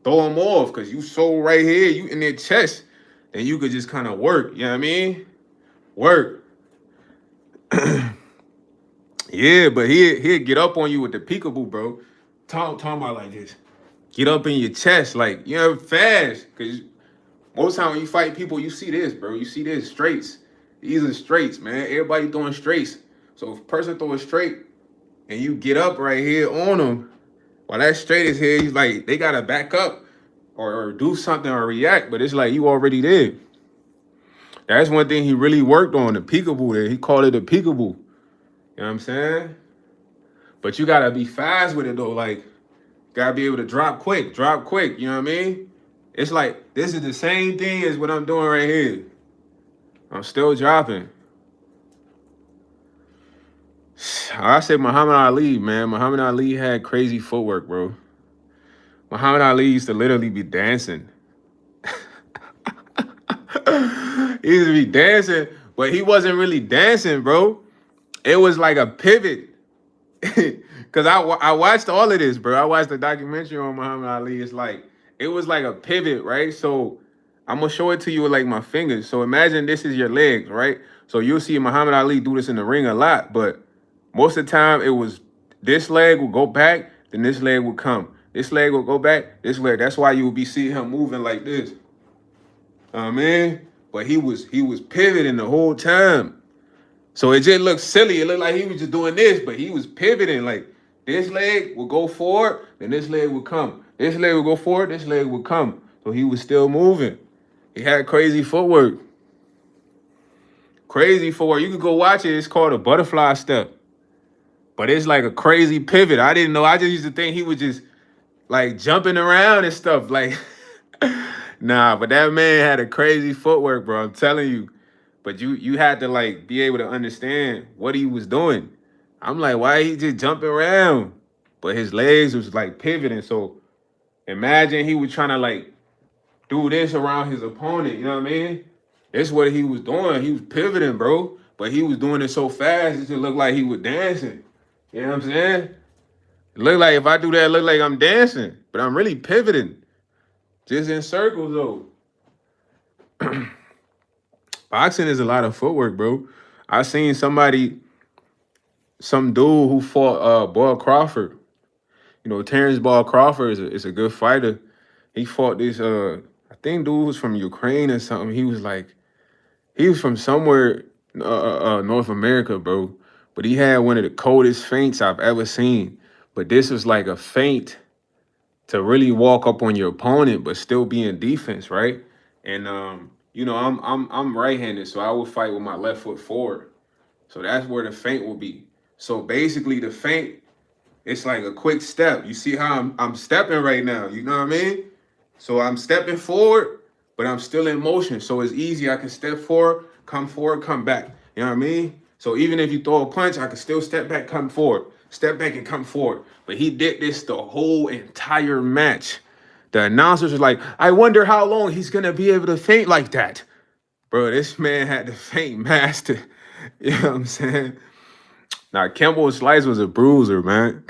throw them off because you so right here, you in their chest, then you could just kind of work, you know what I mean? Work. Yeah, but he'll get up on you with the peekaboo, bro. Talking about like this. Get up in your chest, like, you know, fast. Cause most time when you fight people, you see this, bro. You see this straights. These are straights, man. Everybody throwing straights. So if a person throw a straight and you get up right here on them, while that straight is here, he's like, they gotta back up or do something or react. But it's like you already did. That's one thing he really worked on, the peekaboo there. He called it a peekaboo. You know what I'm saying? But you gotta be fast with it though. Like, gotta be able to drop quick, you know what I mean? It's like, this is the same thing as what I'm doing right here. I'm still dropping. I said Muhammad Ali, man. Muhammad Ali had crazy footwork, bro. Muhammad Ali used to literally be dancing. He used to be dancing, but he wasn't really dancing, bro. It was like a pivot. Cause I watched all of this, bro. I watched the documentary on Muhammad Ali. It's like, it was like a pivot, right? So I'm gonna show it to you with like my fingers. So imagine this is your legs, right? So you'll see Muhammad Ali do this in the ring a lot, but most of the time it was this leg will go back, then this leg will come. This leg will go back, this leg. That's why you will be seeing him moving like this. Man. But he was pivoting the whole time. So it just looked silly. It looked like he was just doing this, but he was pivoting. Like this leg will go forward, then this leg will come. This leg will go forward, this leg will come. So he was still moving. He had crazy footwork. Crazy footwork. You could go watch it. It's called a butterfly step. But it's like a crazy pivot. I didn't know. I just used to think he was just like jumping around and stuff. Like, nah, but that man had a crazy footwork, bro. I'm telling you. But you had to like be able to understand what he was doing. I'm like, why he just jumping around? But his legs was like pivoting. So imagine he was trying to like do this around his opponent. You know what I mean? That's what he was doing. He was pivoting, bro. But he was doing it so fast, it just looked like he was dancing. You know what I'm saying? It looked like if I do that, it look like I'm dancing. But I'm really pivoting. Just in circles, though. Boxing is a lot of footwork, bro. I seen some dude who fought Ball Crawford. You know, Terrence Ball Crawford is a good fighter. He fought this, I think dude was from Ukraine or something. He was from somewhere, North America, bro. But he had one of the coldest feints I've ever seen. But this was like a feint to really walk up on your opponent, but still be in defense, right? And you know, I'm right-handed, so I would fight with my left foot forward. So that's where the feint will be. So basically, the feint, it's like a quick step. You see how I'm stepping right now. You know what I mean? So I'm stepping forward, but I'm still in motion. So it's easy. I can step forward, come back. You know what I mean? So even if you throw a punch, I can still step back, come forward. Step back and come forward. But he did this the whole entire match. The announcers was like, I wonder how long he's going to be able to feint like that. Bro, this man had the feint master. You know what I'm saying? Now, Campbell Slice was a bruiser, man.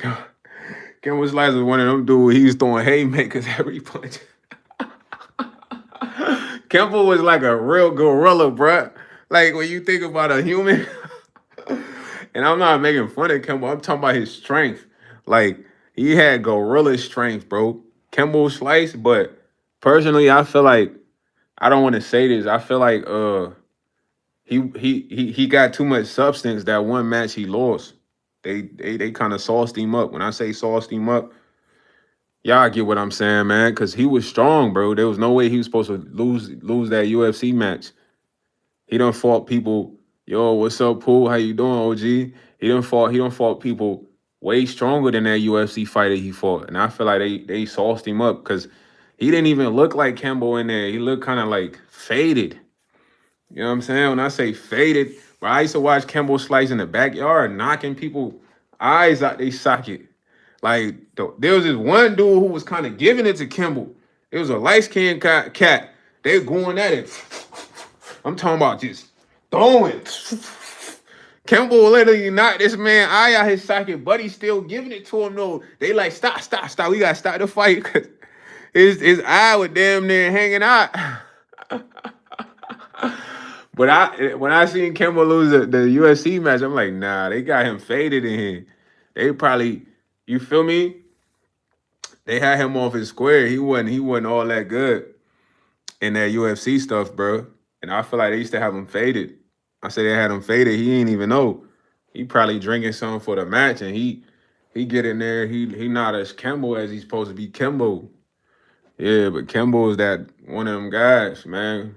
Campbell Slice was one of them dudes. He was throwing haymakers every punch. Campbell was like a real gorilla, bruh. Like, when you think about a human... And I'm not making fun of Campbell. I'm talking about his strength. Like, he had gorilla strength, bro. Campbell Slice, but personally, I feel like, I don't want to say this. I feel like he got too much substance that one match he lost. They kind of sauced him up. When I say sauced him up, y'all get what I'm saying, man. Because he was strong, bro. There was no way he was supposed to lose that UFC match. He done fought people Yo, what's up, Pooh? How you doing, OG? He done fought people way stronger than that UFC fighter he fought. And I feel like they sauced him up because he didn't even look like Kimbo in there. He looked kind of like faded. You know what I'm saying? When I say faded, bro, I used to watch Kimbo Slice in the backyard knocking people eyes out they socket. Like there was this one dude who was kind of giving it to Kimbo. It was a light-skinned cat. They were going at it. I'm talking about just throwing. Kimbo literally knocked this man eye out his socket, but he's still giving it to him. No, they like stop. We gotta stop the fight because his eye was damn near hanging out. But when I seen Kimbo lose the UFC match, I'm like, nah, they got him faded in here. They probably, you feel me? They had him off his square. He wasn't all that good in that UFC stuff, bro. And I feel like they used to have him faded. I say they had him faded. He ain't even know. He probably drinking something for the match, and he get in there. He not as Kimbo as he's supposed to be Kimbo. Yeah, but Kimbo is that one of them guys, man.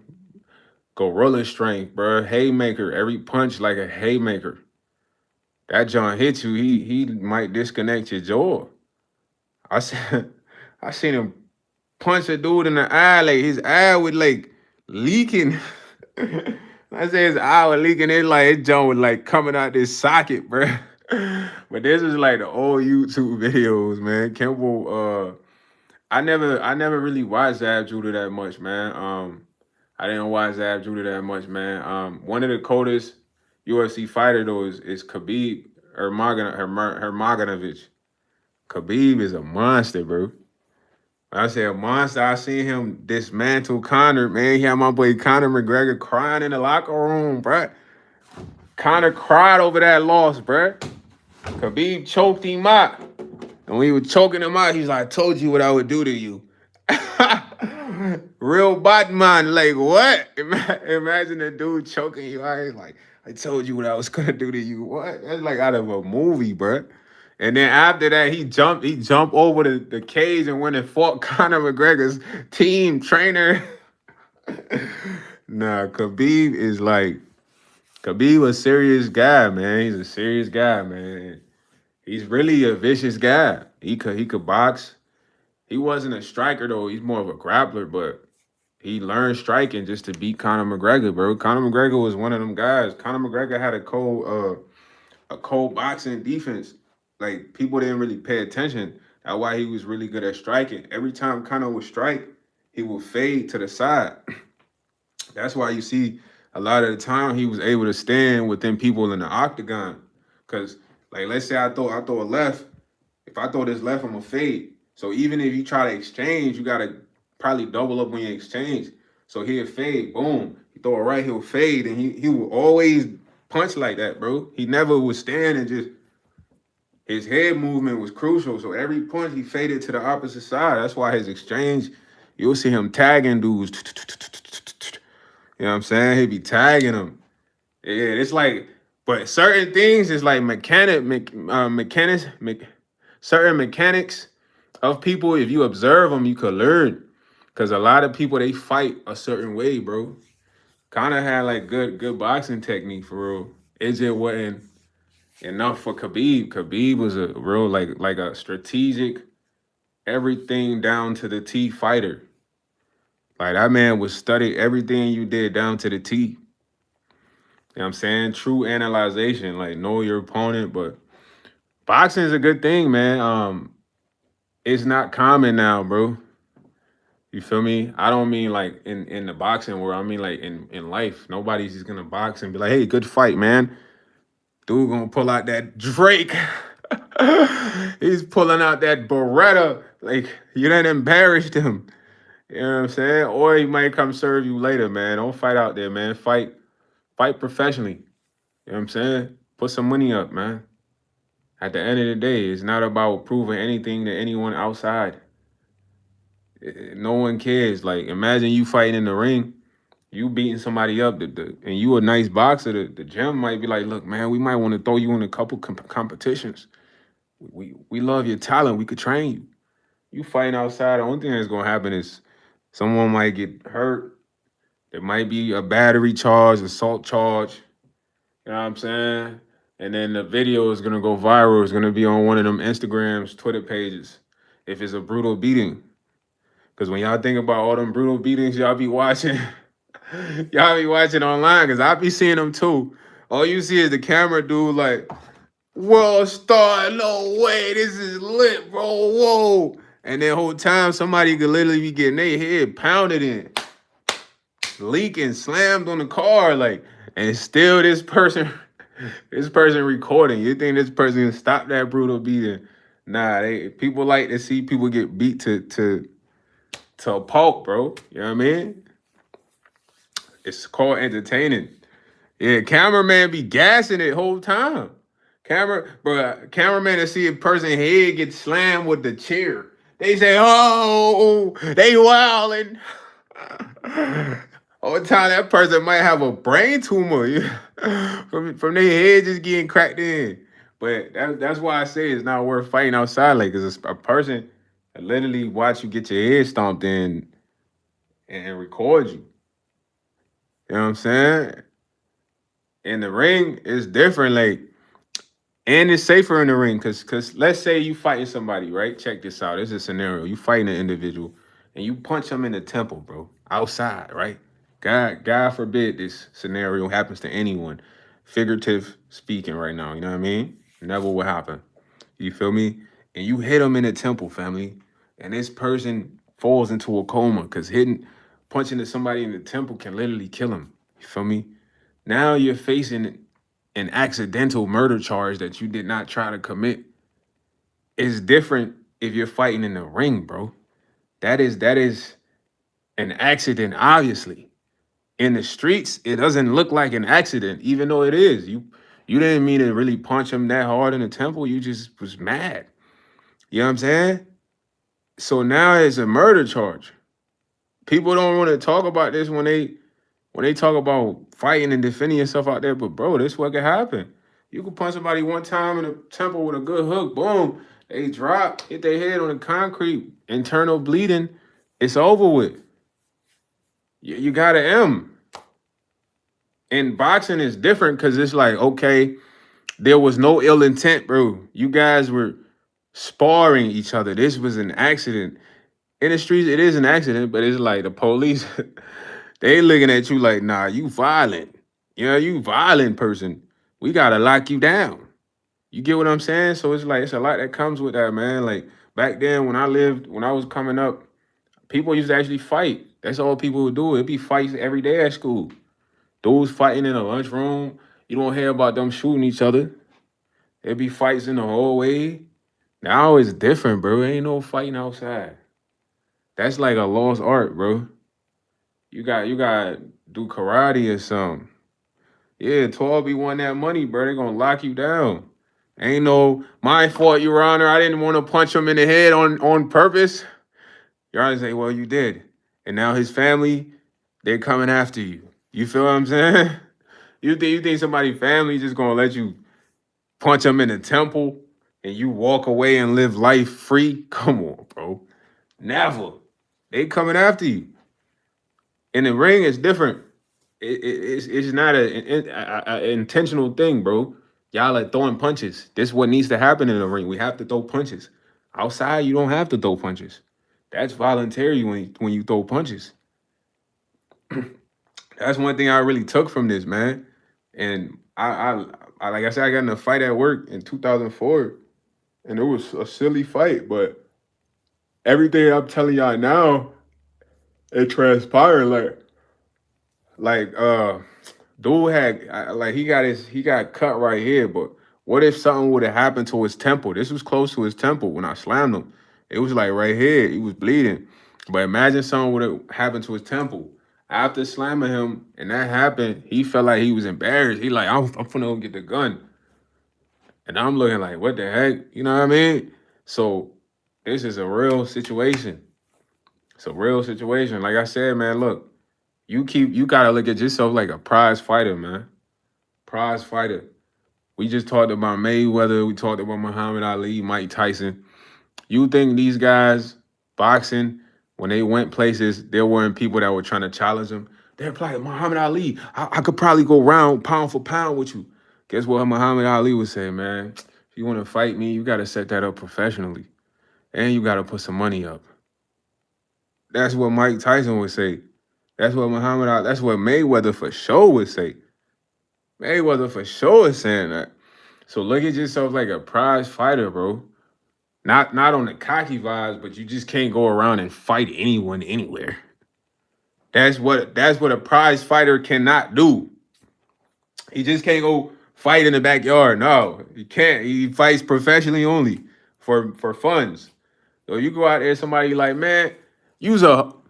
Gorilla strength, bro. Haymaker. Every punch like a haymaker. That John hits you, he might disconnect your jaw. I seen I seen him punch a dude in the eye, like his eye was like leaking. I say his eye was leaking. It like his jaw was like coming out this socket, bro. But this is like the old YouTube videos, man. Kimbo, I never really watched Zab Judah that much, man. I didn't watch Zab Judah that much, man. One of the coldest UFC fighter though is Khabib Hermaganovich. Khabib is a monster, bro. When I say a monster, I seen him dismantle Conor, man. He had my boy Conor McGregor crying in the locker room, bro. Conor cried over that loss, bro. Khabib choked him out. And when he was choking him out, he's like, I told you what I would do to you. Real Batman, like what? Imagine a dude choking you out. He's like, I told you what I was gonna do to you. What? That's like out of a movie, bro. And then after that, he jumped over the cage and went and fought Conor McGregor's team trainer. Nah, Khabib a serious guy, man. He's a serious guy, man. He's really a vicious guy. He could box. He wasn't a striker though. He's more of a grappler, but he learned striking just to beat Conor McGregor, bro. Conor McGregor was one of them guys. Conor McGregor had a cold boxing defense. Like people didn't really pay attention. That's why he was really good at striking. Every time Conor would strike, he would fade to the side. That's why you see a lot of the time he was able to stand within people in the octagon. Cause like let's say I throw a left. If I throw this left, I'm gonna fade. So even if you try to exchange, you gotta probably double up when you exchange. So he'll fade, boom. You throw it right, he'll fade, and he will always punch like that, bro. He never would stand and just his head movement was crucial. So every punch he faded to the opposite side. That's why his exchange, you'll see him tagging dudes. You know what I'm saying? He'd be tagging them. Yeah, it's like, but certain things is like certain mechanics of people. If you observe them, you could learn. Cause a lot of people they fight a certain way, bro. Kind of had like good boxing technique for real. It just wasn't enough for Khabib. Khabib was a real like a strategic, everything down to the T fighter. Like that man would study everything you did down to the T. You know what I'm saying? True analyzation, like know your opponent, but boxing is a good thing, man. It's not common now, bro. You feel me? I don't mean like in the boxing world. I mean like in life. Nobody's just gonna box and be like, hey, good fight, man. Dude gonna pull out that Drake. He's pulling out that Beretta. Like, you done embarrassed him. You know what I'm saying? Or he might come serve you later, man. Don't fight out there, man. Fight professionally. You know what I'm saying? Put some money up, man. At the end of the day, it's not about proving anything to anyone outside. No one cares. Like, imagine you fighting in the ring, you beating somebody up, and you a nice boxer. The gym might be like, look, man, we might want to throw you in a couple competitions. We love your talent. We could train you. You fighting outside, the only thing that's gonna happen is someone might get hurt. There might be a battery charge, assault charge. You know what I'm saying? And then the video is gonna go viral. It's gonna be on one of them Instagrams, Twitter pages. If it's a brutal beating. Cause when y'all think about all them brutal beatings y'all be watching, y'all be watching online, cause I be seeing them too. All you see is the camera dude like, world star, no way, this is lit, bro. Whoa. And then whole time somebody could literally be getting their head pounded in, leaking, slammed on the car, like, and still this person recording. You think this person can stop that brutal beating? Nah, people like to see people get beat to a pulp, bro. You know what I mean? It's called entertaining. Yeah, cameraman be gassing it whole time. Cameraman to see a person head get slammed with the chair. They say, "Oh, they wilding." All the time that person might have a brain tumor from their head just getting cracked in. But that's why I say it's not worth fighting outside. Like, cause a person literally watch you get your head stomped in and record you. You know what I'm saying? In the ring, it's different. Like, and it's safer in the ring, cause let's say you fighting somebody, right? Check this out. This is a scenario. You fighting an individual and you punch them in the temple, bro. Outside, right? God forbid this scenario happens to anyone. Figurative speaking right now, you know what I mean? Never will happen. You feel me? And you hit them in the temple, family, and this person falls into a coma because punching at somebody in the temple can literally kill him. You feel me? Now you're facing an accidental murder charge that you did not try to commit. It's different if you're fighting in the ring, bro. That is an accident, obviously. In the streets, it doesn't look like an accident, even though it is. You didn't mean to really punch him that hard in the temple. You just was mad. You know what I'm saying? So now it's a murder charge. People don't want to talk about this when they talk about fighting and defending yourself out there, but bro, this what can happen. You can punch somebody one time in the temple with a good hook, boom, they drop, hit their head on the concrete, internal bleeding, it's over with. You got an M. And boxing is different because it's like, okay, there was no ill intent, bro. You guys were sparring each other. This was an accident. In the streets, it is an accident, but it's like the police, they looking at you like, nah, you violent. You violent person. We gotta lock you down. You get what I'm saying? So it's like it's a lot that comes with that, man. Like back then when I was coming up, people used to actually fight. That's all people would do. It'd be fights every day at school. Dudes fighting in the lunchroom. You don't hear about them shooting each other. It'd be fights in the hallway. Now it's different, bro. Ain't no fighting outside. That's like a lost art, bro. You got do karate or something. Yeah, 12 be won that money, bro. They gonna lock you down. Ain't no my fault, Your Honor. I didn't want to punch him in the head on purpose. Your Honor say, well, you did. And now his family, they're coming after you. You feel what I'm saying? You think somebody's family just gonna let you punch them in the temple and you walk away and live life free? Come on, bro. Never. They coming after you. In the ring, it's different. It's not a intentional thing, bro. Y'all are throwing punches. This is what needs to happen in the ring. We have to throw punches. Outside, you don't have to throw punches. That's voluntary when you throw punches. That's one thing I really took from this, man. And I like I said, I got in a fight at work in 2004, and it was a silly fight, but everything I'm telling y'all now, it transpired like dude like he got cut right here, but what if something would have happened to his temple? This was close to his temple when I slammed him. It was like right here. He was bleeding. But imagine something would have happened to his temple. After slamming him and that happened, he felt like he was embarrassed. He like, I'm finna go get the gun. And I'm looking like, what the heck? You know what I mean? So this is a real situation. It's a real situation. Like I said, man, look, you gotta look at yourself like a prize fighter, man. Prize fighter. We just talked about Mayweather. We talked about Muhammad Ali, Mike Tyson. You think these guys boxing, when they went places, there weren't people that were trying to challenge them? They're like, Muhammad Ali, I could probably go round pound for pound with you. Guess what Muhammad Ali would say, man? If you want to fight me, you got to set that up professionally, and you got to put some money up. That's what Mike Tyson would say. That's what Muhammad Ali. That's what Mayweather for sure would say. Mayweather for sure is saying that. So look at yourself like a prize fighter, bro. Not on the cocky vibes, but you just can't go around and fight anyone anywhere. That's what a prize fighter cannot do. He just can't go fight in the backyard. No, he can't. He fights professionally only for funds. So you go out there, somebody like, man, use up,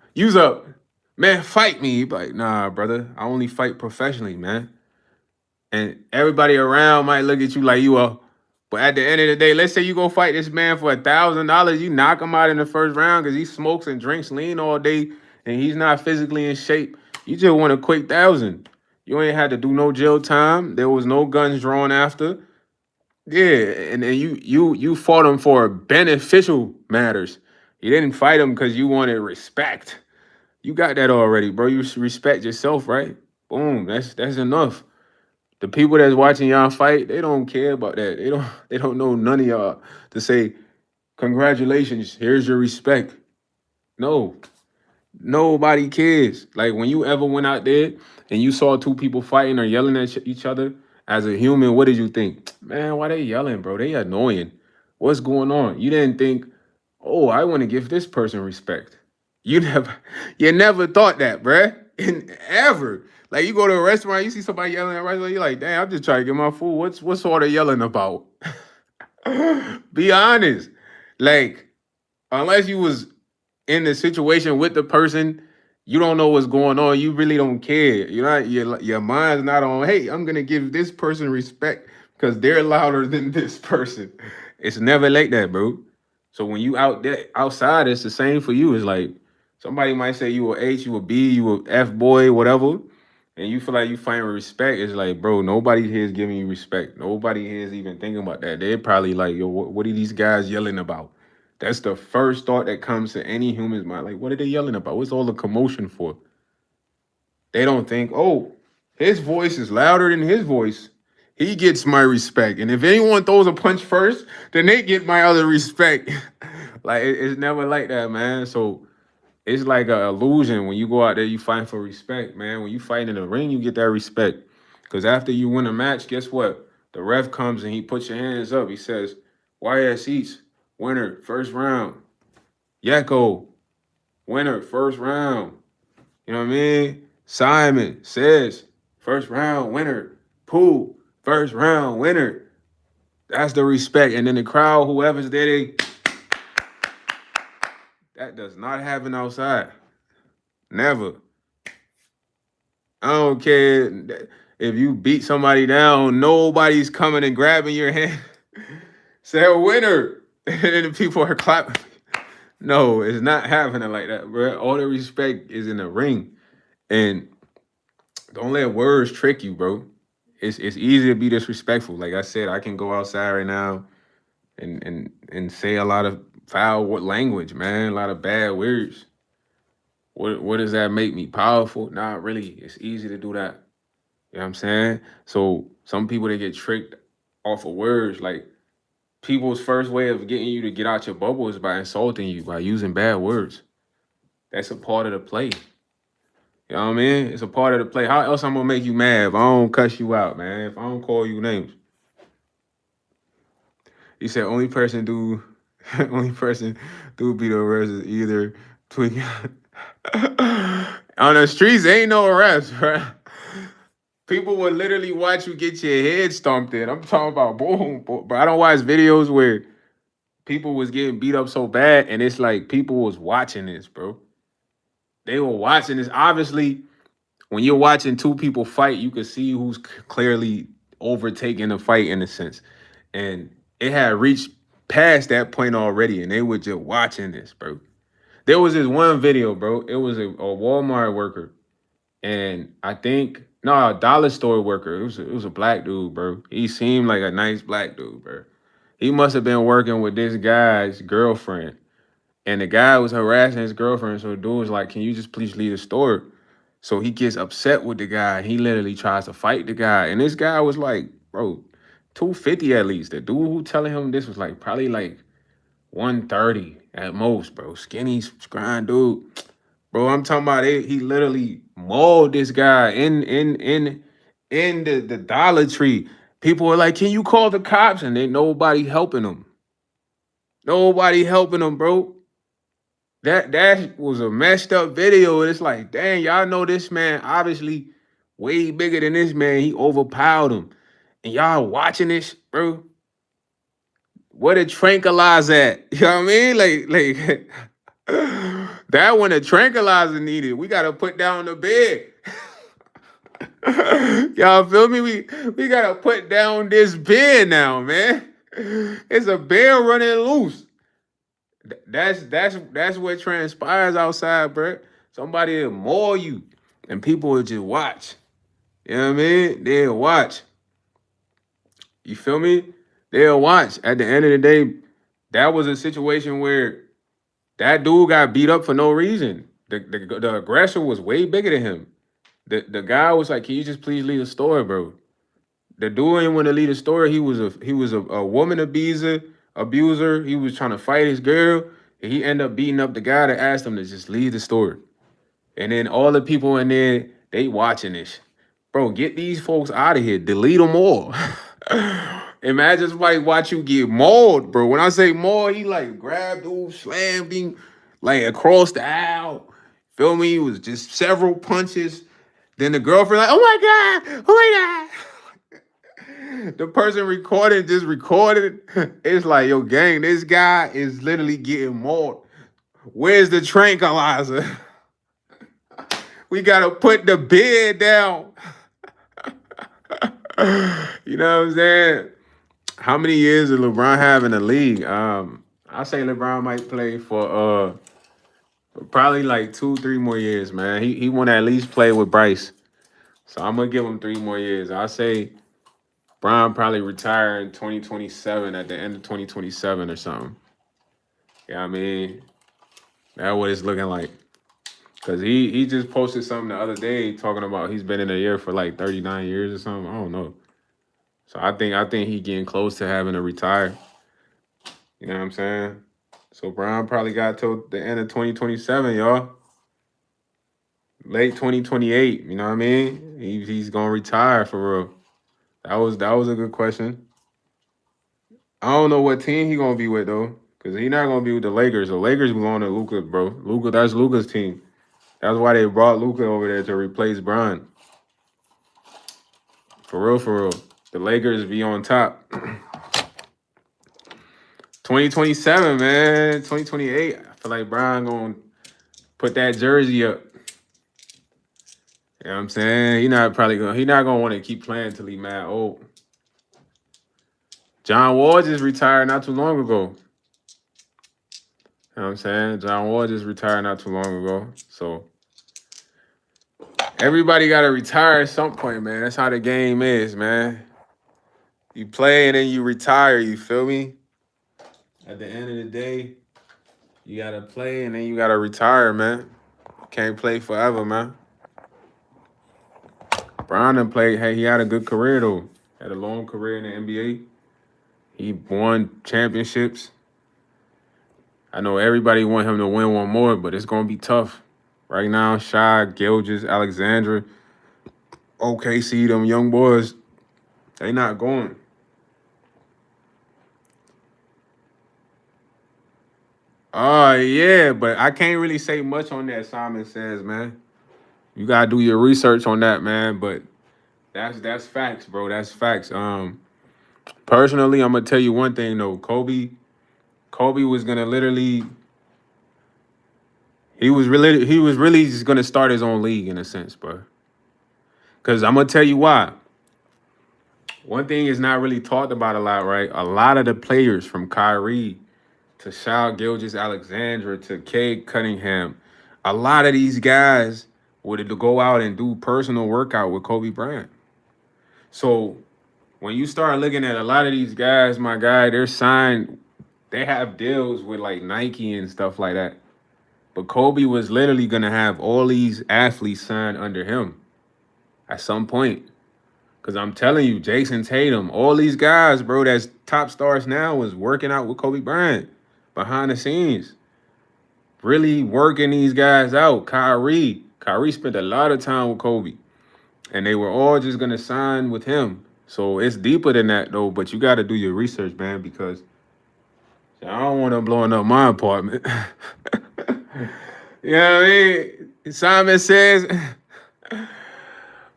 man, fight me. You be like, nah, brother, I only fight professionally, man. And everybody around might look at you like you are. But at the end of the day, let's say you go fight this man for $1,000, you knock him out in the first round because he smokes and drinks lean all day and he's not physically in shape. You just want a quick 1,000. You ain't had to do no jail time. There was no guns drawn after. Yeah, and you fought him for beneficial matters. You didn't fight him because you wanted respect. You got that already, bro. You should respect yourself, right? Boom. That's enough. The people that's watching y'all fight, they don't care about that. They don't know none of y'all to say, congratulations, here's your respect. No. Nobody cares. Like when you ever went out there and you saw two people fighting or yelling at each other as a human, what did you think? Man, why they yelling, bro? They annoying. What's going on? You didn't think, oh, I want to give this person respect. You never, you never thought that, bruh. And ever. Like you go to a restaurant, you see somebody yelling at a restaurant, you're like, damn, I'm just trying to get my food. What's all the yelling about? Be honest. Like, unless you was in the situation with the person, you don't know what's going on. You really don't care. You know, your mind's not on, hey, I'm gonna give this person respect because they're louder than this person. It's never like that, bro. So when you out there outside, it's the same for you. It's like somebody might say you a H, you a B, you a F boy, whatever, and you feel like you find respect. It's like, bro, nobody here is giving you respect. Nobody here is even thinking about that. They're probably like, yo, what are these guys yelling about? That's the first thought that comes to any human's mind. Like, what are they yelling about? What's all the commotion for? They don't think, oh, his voice is louder than his voice. He gets my respect. And if anyone throws a punch first, then they get my other respect. Like, it's never like that, man. So it's like an illusion. When you go out there, you fight for respect, man. When you fight in the ring, you get that respect. Because after you win a match, guess what? The ref comes and he puts your hands up. He says, YsEats, winner, first round. Yakko, winner, first round. You know what I mean? Simon says, first round winner. Pooh, first round winner. That's the respect. And then the crowd, whoever's there, that does not happen outside. Never. I don't care if you beat somebody down, nobody's coming and grabbing your hand. Say a winner. And then the people are clapping. No, it's not happening like that, bro. All the respect is in the ring. And don't let words trick you, bro. It's easy to be disrespectful. Like I said, I can go outside right now and say a lot of foul language, man, a lot of bad words. What does that make me? Powerful? Not really. It's easy to do that. You know what I'm saying? So some people, they get tricked off of words. Like people's first way of getting you to get out your bubble is by insulting you, by using bad words. That's a part of the play. You know what I mean? It's a part of the play. How else I'm gonna make you mad if I don't cuss you out, man? If I don't call you names. He said only person do beat the arrest is either tweaking. On the streets, ain't no arrest, bro. People would literally watch you get your head stomped in. I'm talking about boom, but I don't watch videos where people was getting beat up so bad, and it's like people was watching this, bro. They were watching this. Obviously, when you're watching two people fight, you can see who's clearly overtaking the fight in a sense. And it had reached past that point already, and they were just watching this, bro. There was this one video, bro. It was a Walmart worker, and I think no, a dollar store worker. It was a black dude, bro. He seemed like a nice black dude, bro. He must have been working with this guy's girlfriend, and the guy was harassing his girlfriend. So the dude was like, "Can you just please leave the store?" So he gets upset with the guy. He literally tries to fight the guy, and this guy was like bro, 250 at least. The dude who telling him this was like probably like 130 at most, bro. Skinny, grind dude. Bro, I'm talking about it. He literally mauled this guy in the Dollar Tree. People were like, "Can you call the cops?" And then nobody helping him. Nobody helping him, bro. That was a messed up video. And it's like, dang, y'all know this man obviously way bigger than this man. He overpowered him. And y'all watching this, bro. What a tranquilizer at. You know what I mean? Like that one a tranquilizer needed. We gotta put down the bed. Y'all feel me? We gotta put down this bed now, man. It's a bear running loose. That's what transpires outside, bro. Somebody will maul you, and people will just watch. You know what I mean? They'll watch. You feel me? They'll watch. At the end of the day, that was a situation where that dude got beat up for no reason. The aggressor was way bigger than him. The guy was like, "Can you just please leave the store, bro?" The dude didn't want to leave the store. He was a woman abuser. He was trying to fight his girl. And he ended up beating up the guy that asked him to just leave the store. And then all the people in there, they watching this. Bro, get these folks out of here. Delete them all. Imagine somebody watch you get mauled, bro. When I say mauled, he like grabbed dude, slammed him like across the aisle. Feel me? It was just several punches. Then the girlfriend like, oh my God, oh my God. The person recording just recorded. It's like, yo, gang, this guy is literally getting mauled. Where's the tranquilizer? We gotta put the bed down. You know what I'm saying? How many years did LeBron have in the league? I say LeBron might play for probably like 2, 3 more years, man. He want to at least play with Bryce. So I'm gonna give him 3 more years. I say Bron probably retire in 2027 at the end of 2027 or something. Yeah, I mean, that's what it's looking like. Cause he just posted something the other day talking about he's been in the year for like 39 years or something. I don't know. So I think he getting close to having to retire. You know what I'm saying? So Bron probably got till the end of 2027, y'all. Late 2028. You know what I mean? He's gonna retire for real. That was a good question. I don't know what team he gonna be with though, cause he not gonna be with the Lakers. The Lakers belong to Luka, bro. Luka, that's Luka's team. That's why they brought Luka over there to replace Bron. For real, for real. The Lakers be on top. 2027, man. 2028. I feel like Bron gonna put that jersey up. You know what I'm saying? He not gonna want to keep playing till he mad old. John Wall just retired not too long ago. You know what I'm saying? John Wall just retired not too long ago. So everybody gotta retire at some point, man. That's how the game is, man. You play and then you retire, you feel me? At the end of the day, you gotta play and then you gotta retire, man. Can't play forever, man. Bron done played, hey, he had a good career though. Had a long career in the NBA. He won championships. I know everybody want him to win one more, but it's gonna be tough. Right now, Shy, Gilgeous, Alexandra, OKC, them young boys, they not going. Yeah, but I can't really say much on that, Simon says, man. You gotta do your research on that, man. But that's facts, bro. That's facts. Personally, I'm gonna tell you one thing though. Kobe was gonna literally he was really just gonna start his own league in a sense, bro. Cause I'm gonna tell you why. One thing is not really talked about a lot, right? A lot of the players from Kyrie to Shai Gilgeous Alexandra to Cade Cunningham, a lot of these guys would to go out and do personal workout with Kobe Bryant. So when you start looking at a lot of these guys, my guy, they're signed, they have deals with like Nike and stuff like that. But Kobe was literally gonna have all these athletes signed under him at some point. Cause I'm telling you, Jason Tatum, all these guys, bro, that's top stars now was working out with Kobe Bryant behind the scenes, really working these guys out. Kyrie spent a lot of time with Kobe, and they were all just gonna sign with him. So it's deeper than that though. But you got to do your research, man, because I don't want them blowing up my apartment. You know what I mean? Simon says,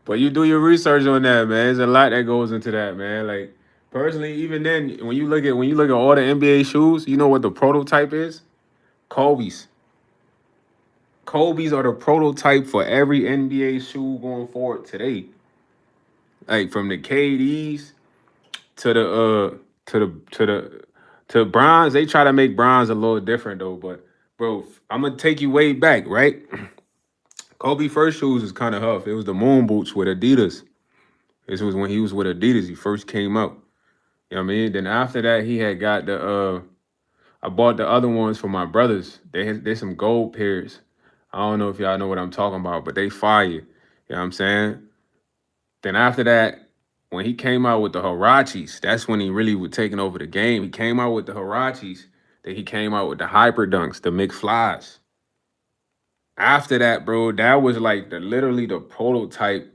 but you do your research on that, man. There's a lot that goes into that, man. Like personally, even then, when you look at all the NBA shoes, you know what the prototype is? Kobe's. Kobe's are the prototype for every NBA shoe going forward today. Like from the KDs to the to bronze. They try to make bronze a little different though, but bro, I'm gonna take you way back, right? Kobe first shoes was kind of huff. It was the moon boots with Adidas. This was when he was with Adidas. He first came out. You know what I mean? Then after that, he had got I bought the other ones for my brothers. They some gold pairs. I don't know if y'all know what I'm talking about, but they fire. You know what I'm saying? Then after that, when he came out with the Hirachis, that's when he really was taking over the game. He came out with the Hirachis. Then he came out with the Hyper Dunks, the McFlies. After that, bro, that was like literally the prototype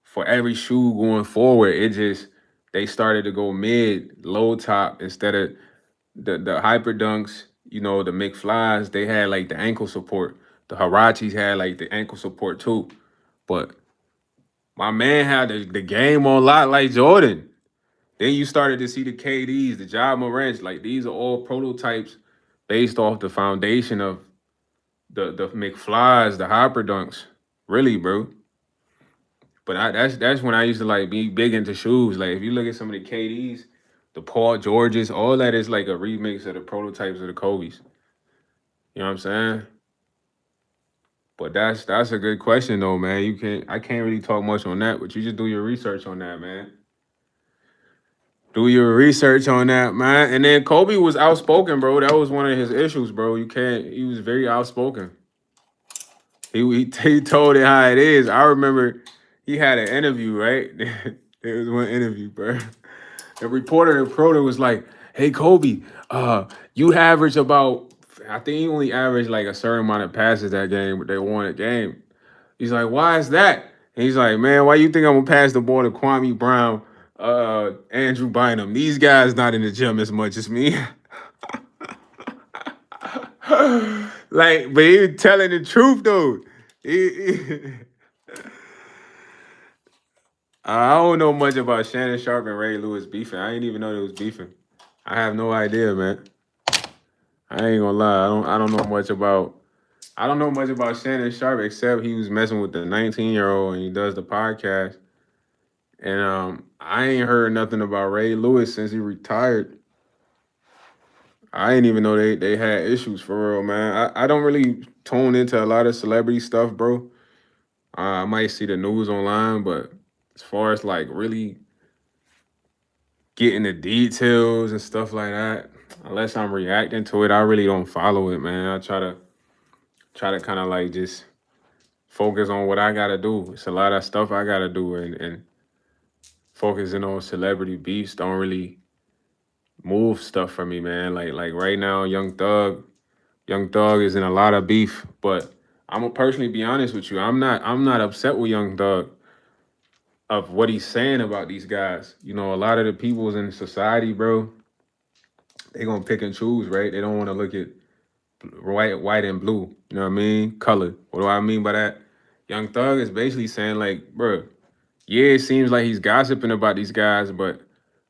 for every shoe going forward. It just they started to go mid, low top instead of the Hyper Dunks. You know, the McFlies, they had like the ankle support. The Hirachis had like the ankle support too. But my man had the game on lock like Jordan. Then you started to see the KDs, the Ja Morants. Like these are all prototypes based off the foundation of the McFlies, the Hyper Dunks. Really, bro. But that's when I used to like be big into shoes. Like if you look at some of the KDs, the Paul Georges, all that is like a remix of the prototypes of the Kobe's. You know what I'm saying? But that's a good question though, man. I can't really talk much on that, but you just do your research on that, man. Do your research on that, man. And then Kobe was outspoken, bro. That was one of his issues, bro. You can't. He was very outspoken. He told it how it is. I remember he had an interview, right? There was one interview, bro. The reporter in Proto was like, "Hey, Kobe, you average about. I think he only averaged like a certain amount of passes that game, but they won a game." He's like, "Why is that?" And he's like, "Man, why you think I'm gonna pass the ball to Kwame Brown, Andrew Bynum? These guys not in the gym as much as me." Like, but he was telling the truth though. I don't know much about Shannon Sharp and Ray Lewis beefing. I didn't even know they was beefing. I have no idea, man. I ain't gonna lie. I don't know much about Shannon Sharp except he was messing with the 19-year-old and he does the podcast. And I ain't heard nothing about Ray Lewis since he retired. I didn't even know they had issues for real, man. I don't really tune into a lot of celebrity stuff, bro. I might see the news online, but as far as like really getting the details and stuff like that, unless I'm reacting to it, I really don't follow it, man. I try to kind of like just focus on what I gotta do. It's a lot of stuff I gotta do, and focusing on celebrity beefs don't really move stuff for me, man. Like right now, Young Thug is in a lot of beef, but I'm gonna personally be honest with you. I'm not upset with Young Thug of what he's saying about these guys. You know, a lot of the peoples in society, bro, they gonna pick and choose, right? They don't want to look at white and blue. You know what I mean? Color. What do I mean by that? Young Thug is basically saying like, bro, yeah, it seems like he's gossiping about these guys, but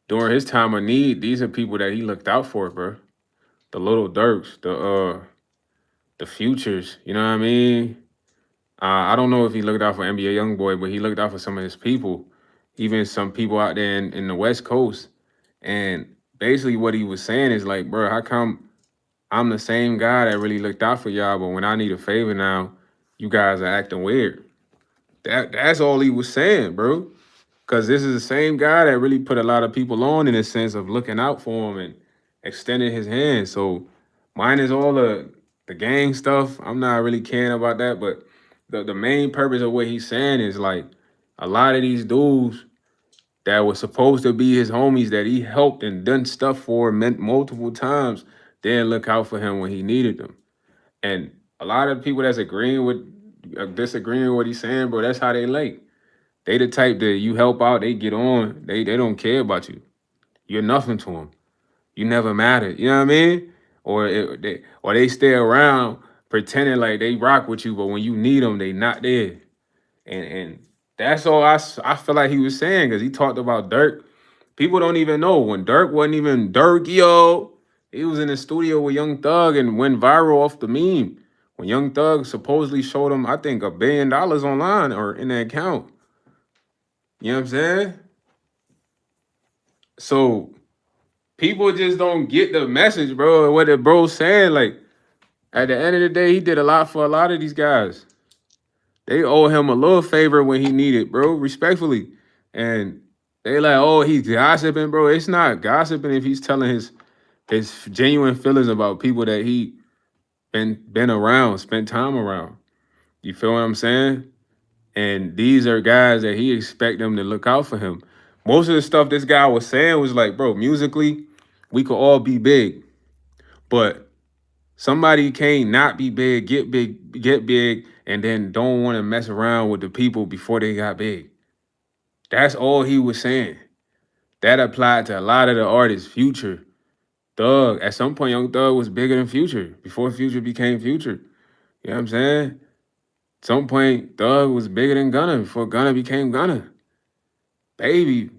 during his time of need, these are people that he looked out for, bro. The Little Dirks, the Futures. You know what I mean? I don't know if he looked out for NBA YoungBoy, but he looked out for some of his people, even some people out there in the West Coast. And basically, what he was saying is like, bro, how come I'm the same guy that really looked out for y'all, but when I need a favor now, you guys are acting weird. That's all he was saying, bro. Because this is the same guy that really put a lot of people on in a sense of looking out for him and extending his hand. So mine is all the gang stuff. I'm not really caring about that, but the main purpose of what he's saying is like a lot of these dudes, that was supposed to be his homies that he helped and done stuff for multiple times, then look out for him when he needed them. And a lot of people that's agreeing with disagreeing with what he's saying, bro, that's how they like. They the type that you help out, they get on. They don't care about you. You're nothing to them. You never matter. You know what I mean? Or they stay around pretending like they rock with you, but when you need them, they not there. And that's all I feel like he was saying because he talked about Dirk. People don't even know when Dirk wasn't even Dirk, yo. He was in the studio with Young Thug and went viral off the meme. When Young Thug supposedly showed him, I think, $1 billion online or in the account. You know what I'm saying? So people just don't get the message, bro. What the bro's saying, like, at the end of the day, he did a lot for a lot of these guys. They owe him a little favor when he needed, bro, respectfully. And they like, oh, he's gossiping, bro. It's not gossiping if he's telling his genuine feelings about people that he been around, spent time around. You feel what I'm saying? And these are guys that he expect them to look out for him. Most of the stuff this guy was saying was like, bro, musically, we could all be big, but somebody can't not be get big, and then don't want to mess around with the people before they got big. That's all he was saying. That applied to a lot of the artists. Future, Thug. At some point, Young Thug was bigger than Future before Future became Future. You know what I'm saying? At some point, Thug was bigger than Gunna before Gunna became Gunna. Baby,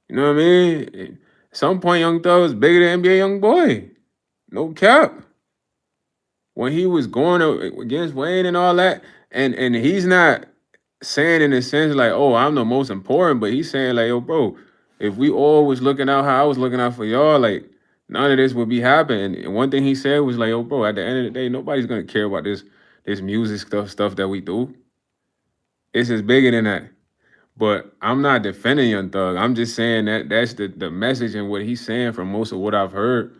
you know what I mean? At some point, Young Thug was bigger than NBA Young Boy. No cap. When he was going against Wayne and all that, and he's not saying in a sense like, oh, I'm the most important, but he's saying like, yo, bro, if we all was looking out how I was looking out for y'all, like none of this would be happening. And one thing he said was like, yo, bro, at the end of the day, nobody's gonna care about this music stuff that we do. This is bigger than that. But I'm not defending Young Thug. I'm just saying that that's the message and what he's saying from most of what I've heard.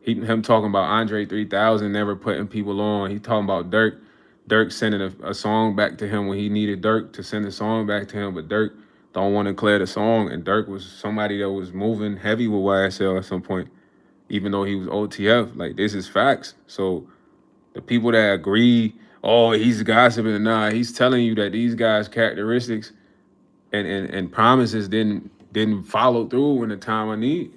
Him talking about Andre 3000 never putting people on. He talking about Dirk sending a song back to him when he needed Dirk to send a song back to him, but Dirk don't want to clear the song. And Dirk was somebody that was moving heavy with YSL at some point, even though he was OTF. Like, this is facts. So the people that agree, oh, he's gossiping, nah, he's telling you that these guys' characteristics and promises didn't follow through in the time of need.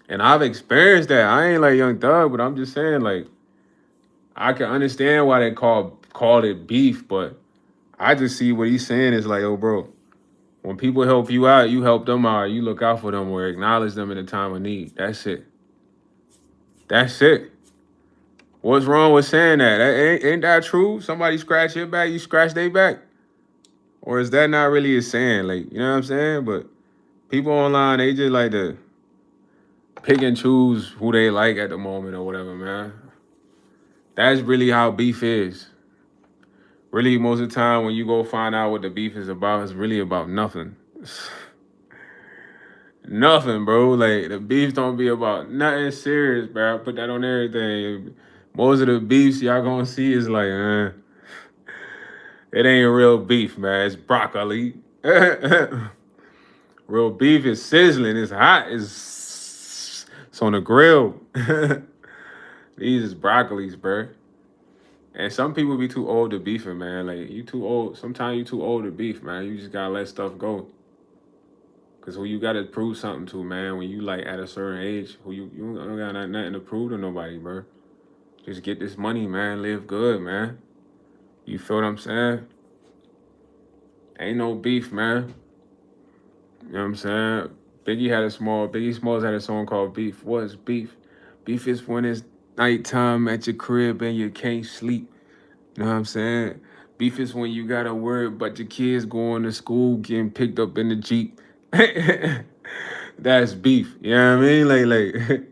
And I've experienced that. I ain't like Young Thug, but I'm just saying, like, I can understand why they called it beef, but I just see what he's saying is like, oh, bro, when people help you out, you help them out, you look out for them or acknowledge them in a time of need. That's it. That's it. What's wrong with saying that? Ain't that true? Somebody scratch your back, you scratch their back? Or is that not really a saying? Like, you know what I'm saying? But people online, they just like to pick and choose who they like at the moment or whatever, man. That's really how beef is. Really, most of the time when you go find out what the beef is about, it's really about nothing. Nothing, bro. Like, the beef don't be about nothing serious, bro. I put that on everything. Most of the beefs y'all gonna see is like, it ain't real beef, man. It's broccoli. Real beef is sizzling. It's hot. It's on the grill. These is broccolis, bro. And some people be too old to beefing, man. Like, you too old. Sometimes you too old to beef, man. You just gotta let stuff go. Cause who you gotta prove something to, man, when you like at a certain age, who you don't got nothing to prove to nobody, bro. Just get this money, man. Live good, man. You feel what I'm saying? Ain't no beef, man. You know what I'm saying? Biggie Smalls had a song called Beef. What's beef? Beef is when it's nighttime at your crib and you can't sleep. You know what I'm saying? Beef is when you gotta worry about your kids going to school, getting picked up in the Jeep. That's beef. You know what I mean? Like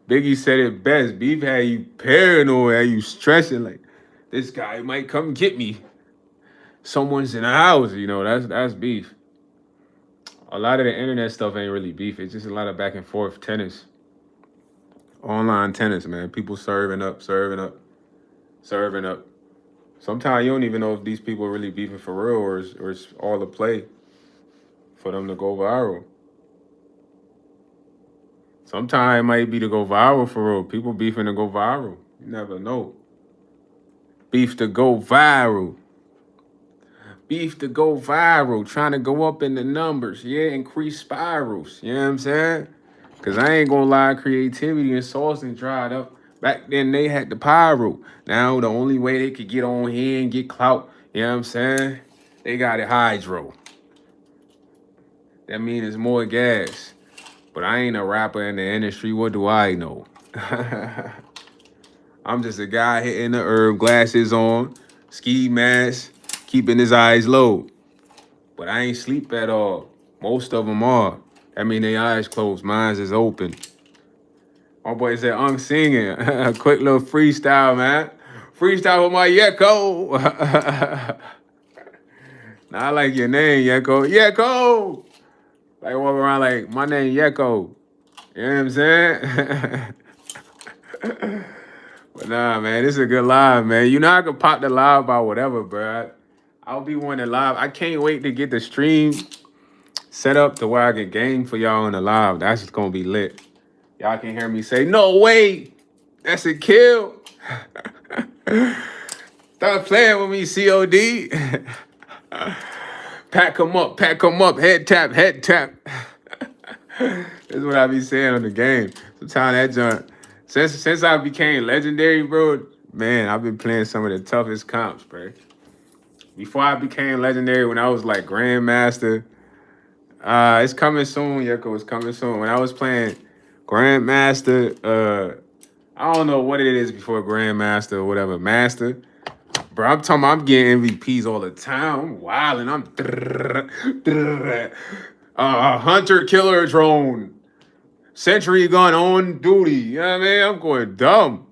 Biggie said it best. Beef had you paranoid, had you stressing, like, this guy might come get me. Someone's in the house, you know, that's beef. A lot of the internet stuff ain't really beef. It's just a lot of back and forth tennis. Online tennis, man. People serving up, serving up, serving up. Sometimes you don't even know if these people are really beefing for real or it's all a play. for them to go viral. Sometimes it might be to go viral for real. People beefing to go viral. You never know. Beef to go viral. Beef to go viral. Trying to go up in the numbers. Yeah, increase spirals. You know what I'm saying? Because I ain't gonna lie, creativity and sauce and dried up. Back then they had the pyro. Now the only way they could get on here and get clout, you know what I'm saying? They got it hydro. That means it's more gas. But I ain't a rapper in the industry. What do I know? I'm just a guy hitting the herb, glasses on, ski mask, keeping his eyes low. But I ain't sleep at all. Most of them are. That mean their eyes closed. Mine's is open. My boy said, I'm singing. A quick little freestyle, man. Freestyle with my Yeko. Now I like your name, Yeko. Yeko! Like walk around like, my name Yeko. You know what I'm saying? But nah, man, this is a good live, man. You know I could pop the live by whatever, bro. I'll be one to live. I can't wait to get the stream set up to where I can game for y'all on the live. That's just gonna be lit. Y'all can hear me say, no way, that's a kill. Stop playing with me, COD. Pack 'em up, head tap, head tap. That's what I be saying on the game. Sometimes that junk. Since I became legendary, bro, man, I've been playing some of the toughest comps, bro. Before I became legendary, when I was like Grandmaster, it's coming soon, Yeko. It's coming soon. When I was playing Grandmaster, I don't know what it is before Grandmaster or whatever, Master. Bro, I'm talking about I'm getting MVPs all the time. I'm wilding. I'm hunter killer drone. Sentry gun on duty. You know what I mean? I'm going dumb.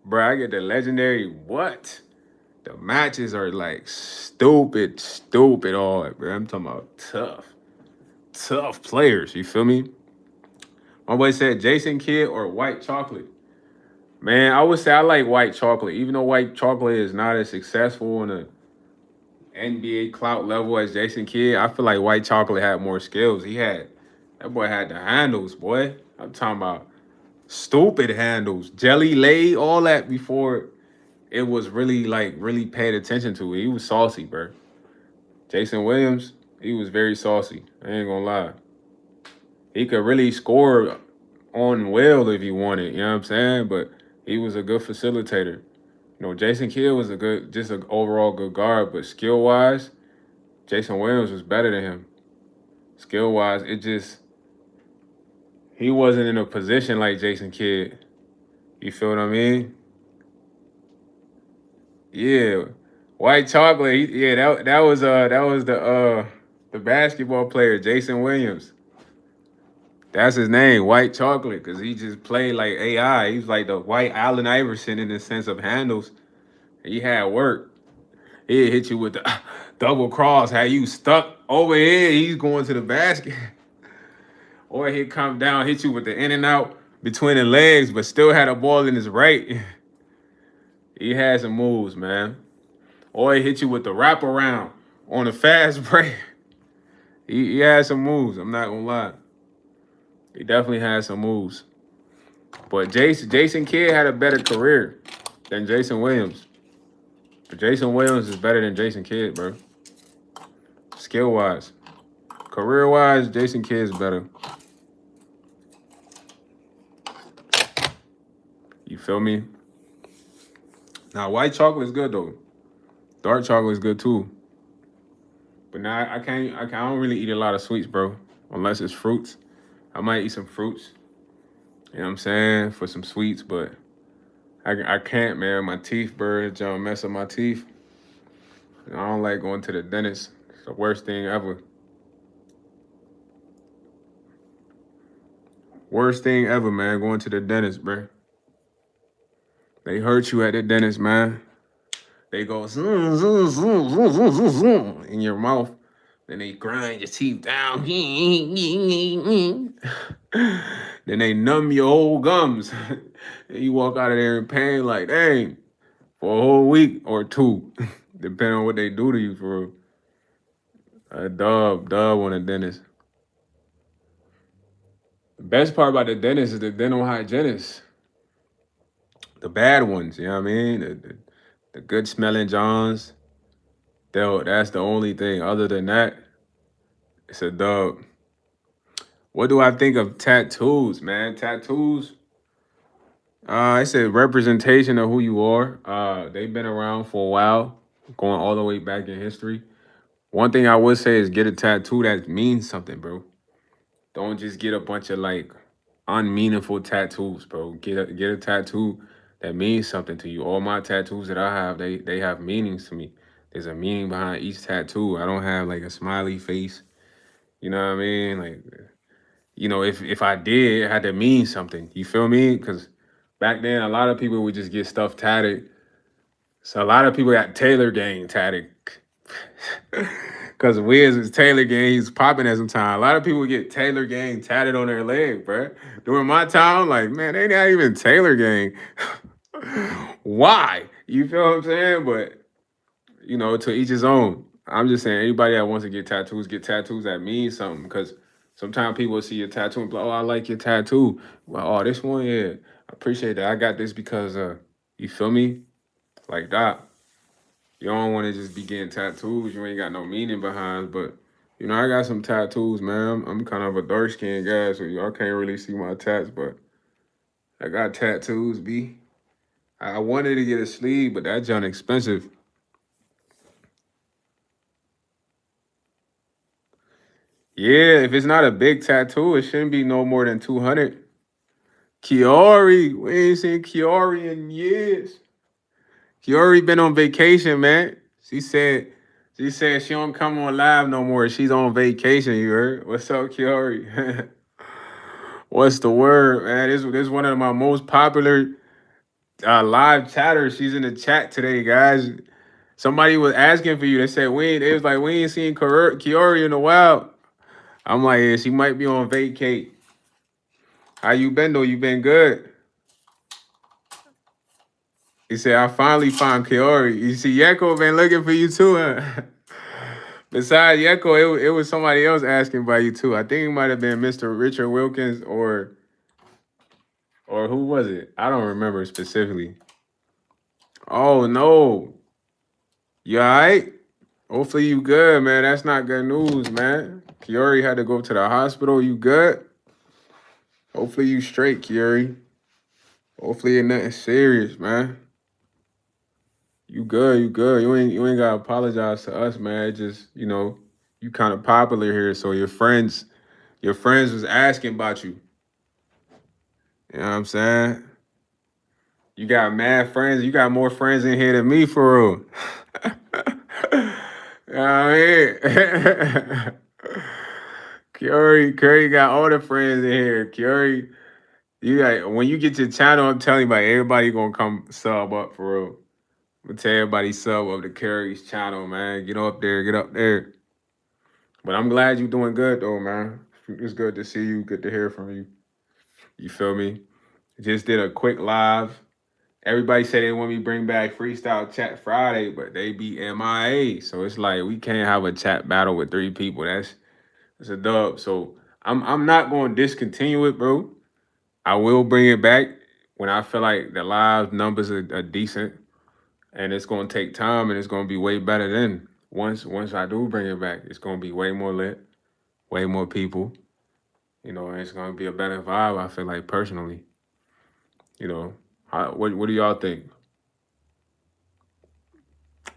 Bro, I get the legendary what? The matches are like stupid hard, bro. I'm talking about tough players. You feel me? My boy said Jason Kidd or white chocolate. Man, I would say I like white chocolate, even though white chocolate is not as successful on a NBA clout level as Jason Kidd. I feel like white chocolate had more skills. That boy had the handles, boy. I'm talking about stupid handles, jelly lay, all that before it was really paid attention to. He was saucy, bro. Jason Williams, he was very saucy. I ain't gonna lie. He could really score on will if he wanted, you know what I'm saying? But he was a good facilitator. You know, Jason Kidd was just an overall good guard, but skill wise, Jason Williams was better than him. Skill wise, he wasn't in a position like Jason Kidd. You feel what I mean? Yeah, white chocolate. That was the basketball player Jason Williams. That's his name, white chocolate, because he just played like AI. He was like the white Allen Iverson in the sense of handles. He had work. He'd hit you with the double cross, had you stuck over here. He's going to the basket. Or he'd come down, hit you with the in and out between the legs, but still had a ball in his right. He had some moves, man. Or he hit you with the wraparound on a fast break. He had some moves, I'm not gonna lie. He definitely had some moves. But Jason Kidd had a better career than Jason Williams. But Jason Williams is better than Jason Kidd, bro. Skill wise. Career wise, Jason Kidd's better. You feel me? Now white chocolate is good though. Dark chocolate is good too. But now I don't really eat a lot of sweets, bro. Unless it's fruits. I might eat some fruits. You know what I'm saying? For some sweets, but I can't, man. My teeth, bro, it's gonna mess up my teeth. I don't like going to the dentist. It's the worst thing ever. Worst thing ever, man, going to the dentist, bro. They hurt you at the dentist, man. They go zoom, zoom, zoom, zoom, zoom, zoom, zoom in your mouth. Then they grind your teeth down. Then they numb your whole gums. And you walk out of there in pain like, dang, for a whole week or two, depending on what they do to you for real. Dub on a dentist. The best part about the dentist is the dental hygienist. The bad ones, you know what I mean? The good smelling Johns. That's the only thing. Other than that, it's a dub. What do I think of tattoos, man? Tattoos, it's a representation of who you are. They've been around for a while, going all the way back in history. One thing I would say is get a tattoo that means something, bro. Don't just get a bunch of like unmeaningful tattoos, bro. Get a tattoo that means something to you. All my tattoos that I have, they have meanings to me. There's a meaning behind each tattoo. I don't have like a smiley face. You know what I mean? Like, if I did, it had to mean something. You feel me? Because back then, a lot of people would just get stuff tatted. So a lot of people got Taylor Gang tatted. Because Wiz is Taylor Gang, he's popping at some time. A lot of people get Taylor Gang tatted on their leg, bruh. During my time, like, man, they not even Taylor Gang. Why? You feel what I'm saying? But, to each his own. I'm just saying, anybody that wants to get tattoos that mean something. Because sometimes people see your tattoo and be like, oh, I like your tattoo. Well, oh, this one, yeah, I appreciate that. I got this because, you feel me? Like that. You don't want to just be getting tattoos you ain't got no meaning behind. But I got some tattoos, man. I'm kind of a dark skinned guy, so y'all can't really see my tats, but I got tattoos, B. I wanted to get a sleeve, but that junk expensive. Yeah, if it's not a big tattoo, it shouldn't be no more than 200. Kiori, we ain't seen Kiori in years. Kiori been on vacation, man. She said she don't come on live no more. She's on vacation, you heard? What's up, Kiori? What's the word, man? This is one of my most popular live chatters. She's in the chat today, guys. Somebody was asking for you. They said it was like we ain't seen Kiori in a while. I'm like, yeah, she might be on vacate. How you been though? You been good? He said, I finally found Kiori. You see, Yeko been looking for you too, huh? Besides Yeko, it was somebody else asking about you too. I think it might have been Mr. Richard Wilkins or who was it? I don't remember specifically. Oh no. You alright? Hopefully you good, man. That's not good news, man. Kiori had to go to the hospital. You good? Hopefully you straight, Kiori. Hopefully it nothing serious, man. You good, you good. You ain't gotta apologize to us, man. Just, you kind of popular here, so your friends was asking about you. You know what I'm saying? You got mad friends. You got more friends in here than me for real. You know what I mean? Curry got all the friends in here. Curry, you got when you get your channel, I'm telling you, about everybody gonna come sub up for real. I'm gonna tell everybody sub up to Curry's channel, man. Get up there, get up there. But I'm glad you're doing good though, man. It's good to see you. Good to hear from you. You feel me? Just did a quick live. Everybody said they want me to bring back Freestyle Chat Friday, but they be MIA. So it's like we can't have a chat battle with 3 people. That's a dub. So I'm not going to discontinue it, bro. I will bring it back when I feel like the live numbers are decent, and it's going to take time, and it's going to be way better then. Once I do bring it back, it's going to be way more lit, way more people. And it's going to be a better vibe. I feel like personally. What do y'all think?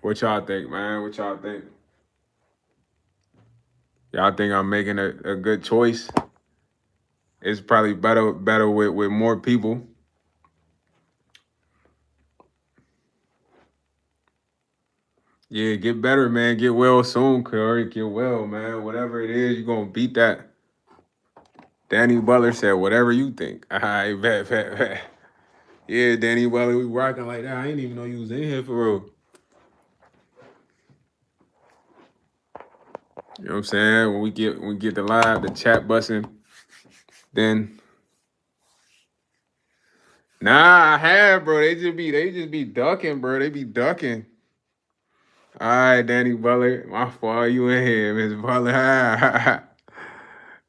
What y'all think, man? What y'all think? Y'all think I'm making a good choice? It's probably better with more people. Yeah, get better, man. Get well soon, Curry. Get well, man. Whatever it is, you're gonna beat that. Danny Butler said, whatever you think. All right, bet. Yeah, Danny Butler, we rocking like that. I didn't even know you was in here for real. You know what I'm saying? When we get the chat busting, then nah, I have, bro. They just be ducking, bro. They be ducking. All right, Danny Butler. My fault. You in here, Miss Butler.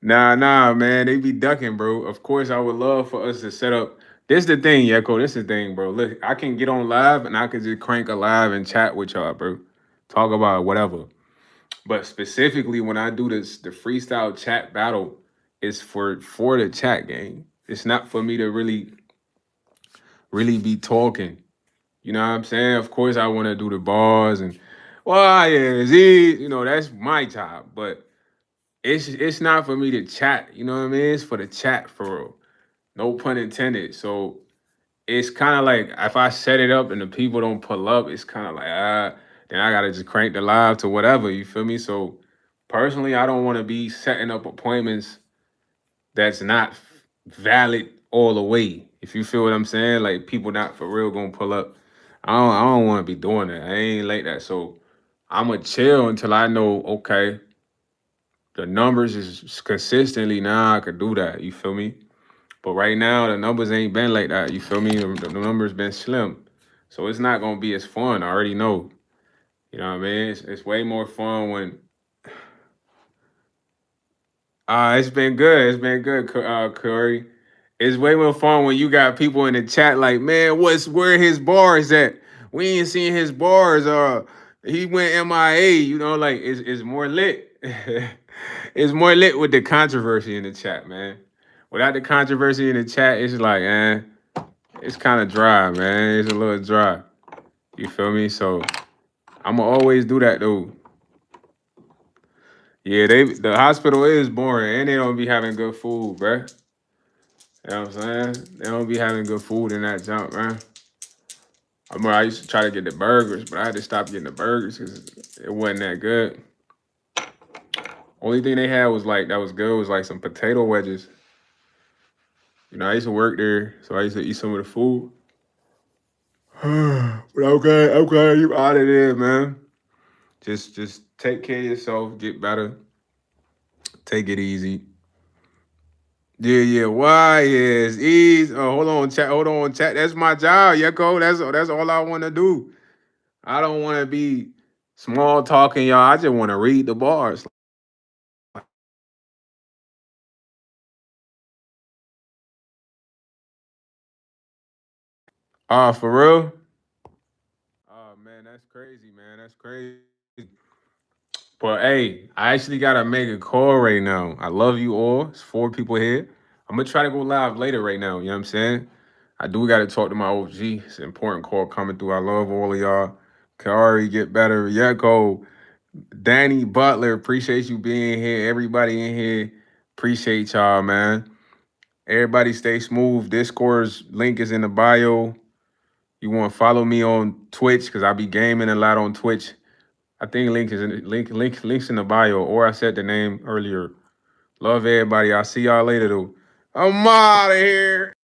Nah, man. They be ducking, bro. Of course, I would love for us to set up. This the thing, Yeko. This the thing, bro. Look, I can get on live and I can just crank a live and chat with y'all, bro. Talk about whatever. But specifically, when I do this, the freestyle chat battle is for the chat game. It's not for me to really be talking. You know what I'm saying? Of course, I want to do the bars and YsEats. You know that's my job, but it's not for me to chat. You know what I mean? It's for the chat for real. No pun intended. So it's kind of like if I set it up and the people don't pull up, it's kind of like then I gotta just crank the live to whatever. You feel me? So personally, I don't want to be setting up appointments that's not valid all the way. If you feel what I'm saying, like people not for real gonna pull up. I don't want to be doing that. I ain't like that. So I'ma chill until I know okay, the numbers is consistently now I could do that. You feel me? But right now the numbers ain't been like that. You feel me? The numbers been slim. So it's not gonna be as fun. I already know. You know what I mean? It's way more fun when it's been good. It's been good, Curry. It's way more fun when you got people in the chat like, man, where his bars at? We ain't seen his bars. He went MIA. You know, like it's more lit. It's more lit with the controversy in the chat, man. Without the controversy in the chat, it's like, it's kind of dry, man. It's a little dry. You feel me? So I'ma always do that though. Yeah, the hospital is boring and they don't be having good food, bruh. You know what I'm saying? They don't be having good food in that jump, man. I remember I used to try to get the burgers, but I had to stop getting the burgers because it wasn't that good. Only thing they had was like that was good was like some potato wedges. You know, I used to work there, so I used to eat some of the food. But okay, you out of there, man. Just take care of yourself, get better, take it easy. Yeah. Why is ease? Oh, hold on, chat. That's my job, Yeko. That's all I want to do. I don't want to be small talking, y'all. I just want to read the bars. For real? Oh man, that's crazy, man. That's crazy. But hey, I actually gotta make a call right now. I love you all. It's 4 people here. I'm gonna try to go live later right now. You know what I'm saying? I do gotta talk to my OG. It's an important call coming through. I love all of y'all. Kari, get better. Yeko, Danny Butler, appreciate you being here. Everybody in here, appreciate y'all, man. Everybody stay smooth. Discord's link is in the bio. You want to follow me on Twitch because I be gaming a lot on Twitch. I think links in the bio, or I said the name earlier. Love everybody. I'll see y'all later though. I'm out of here.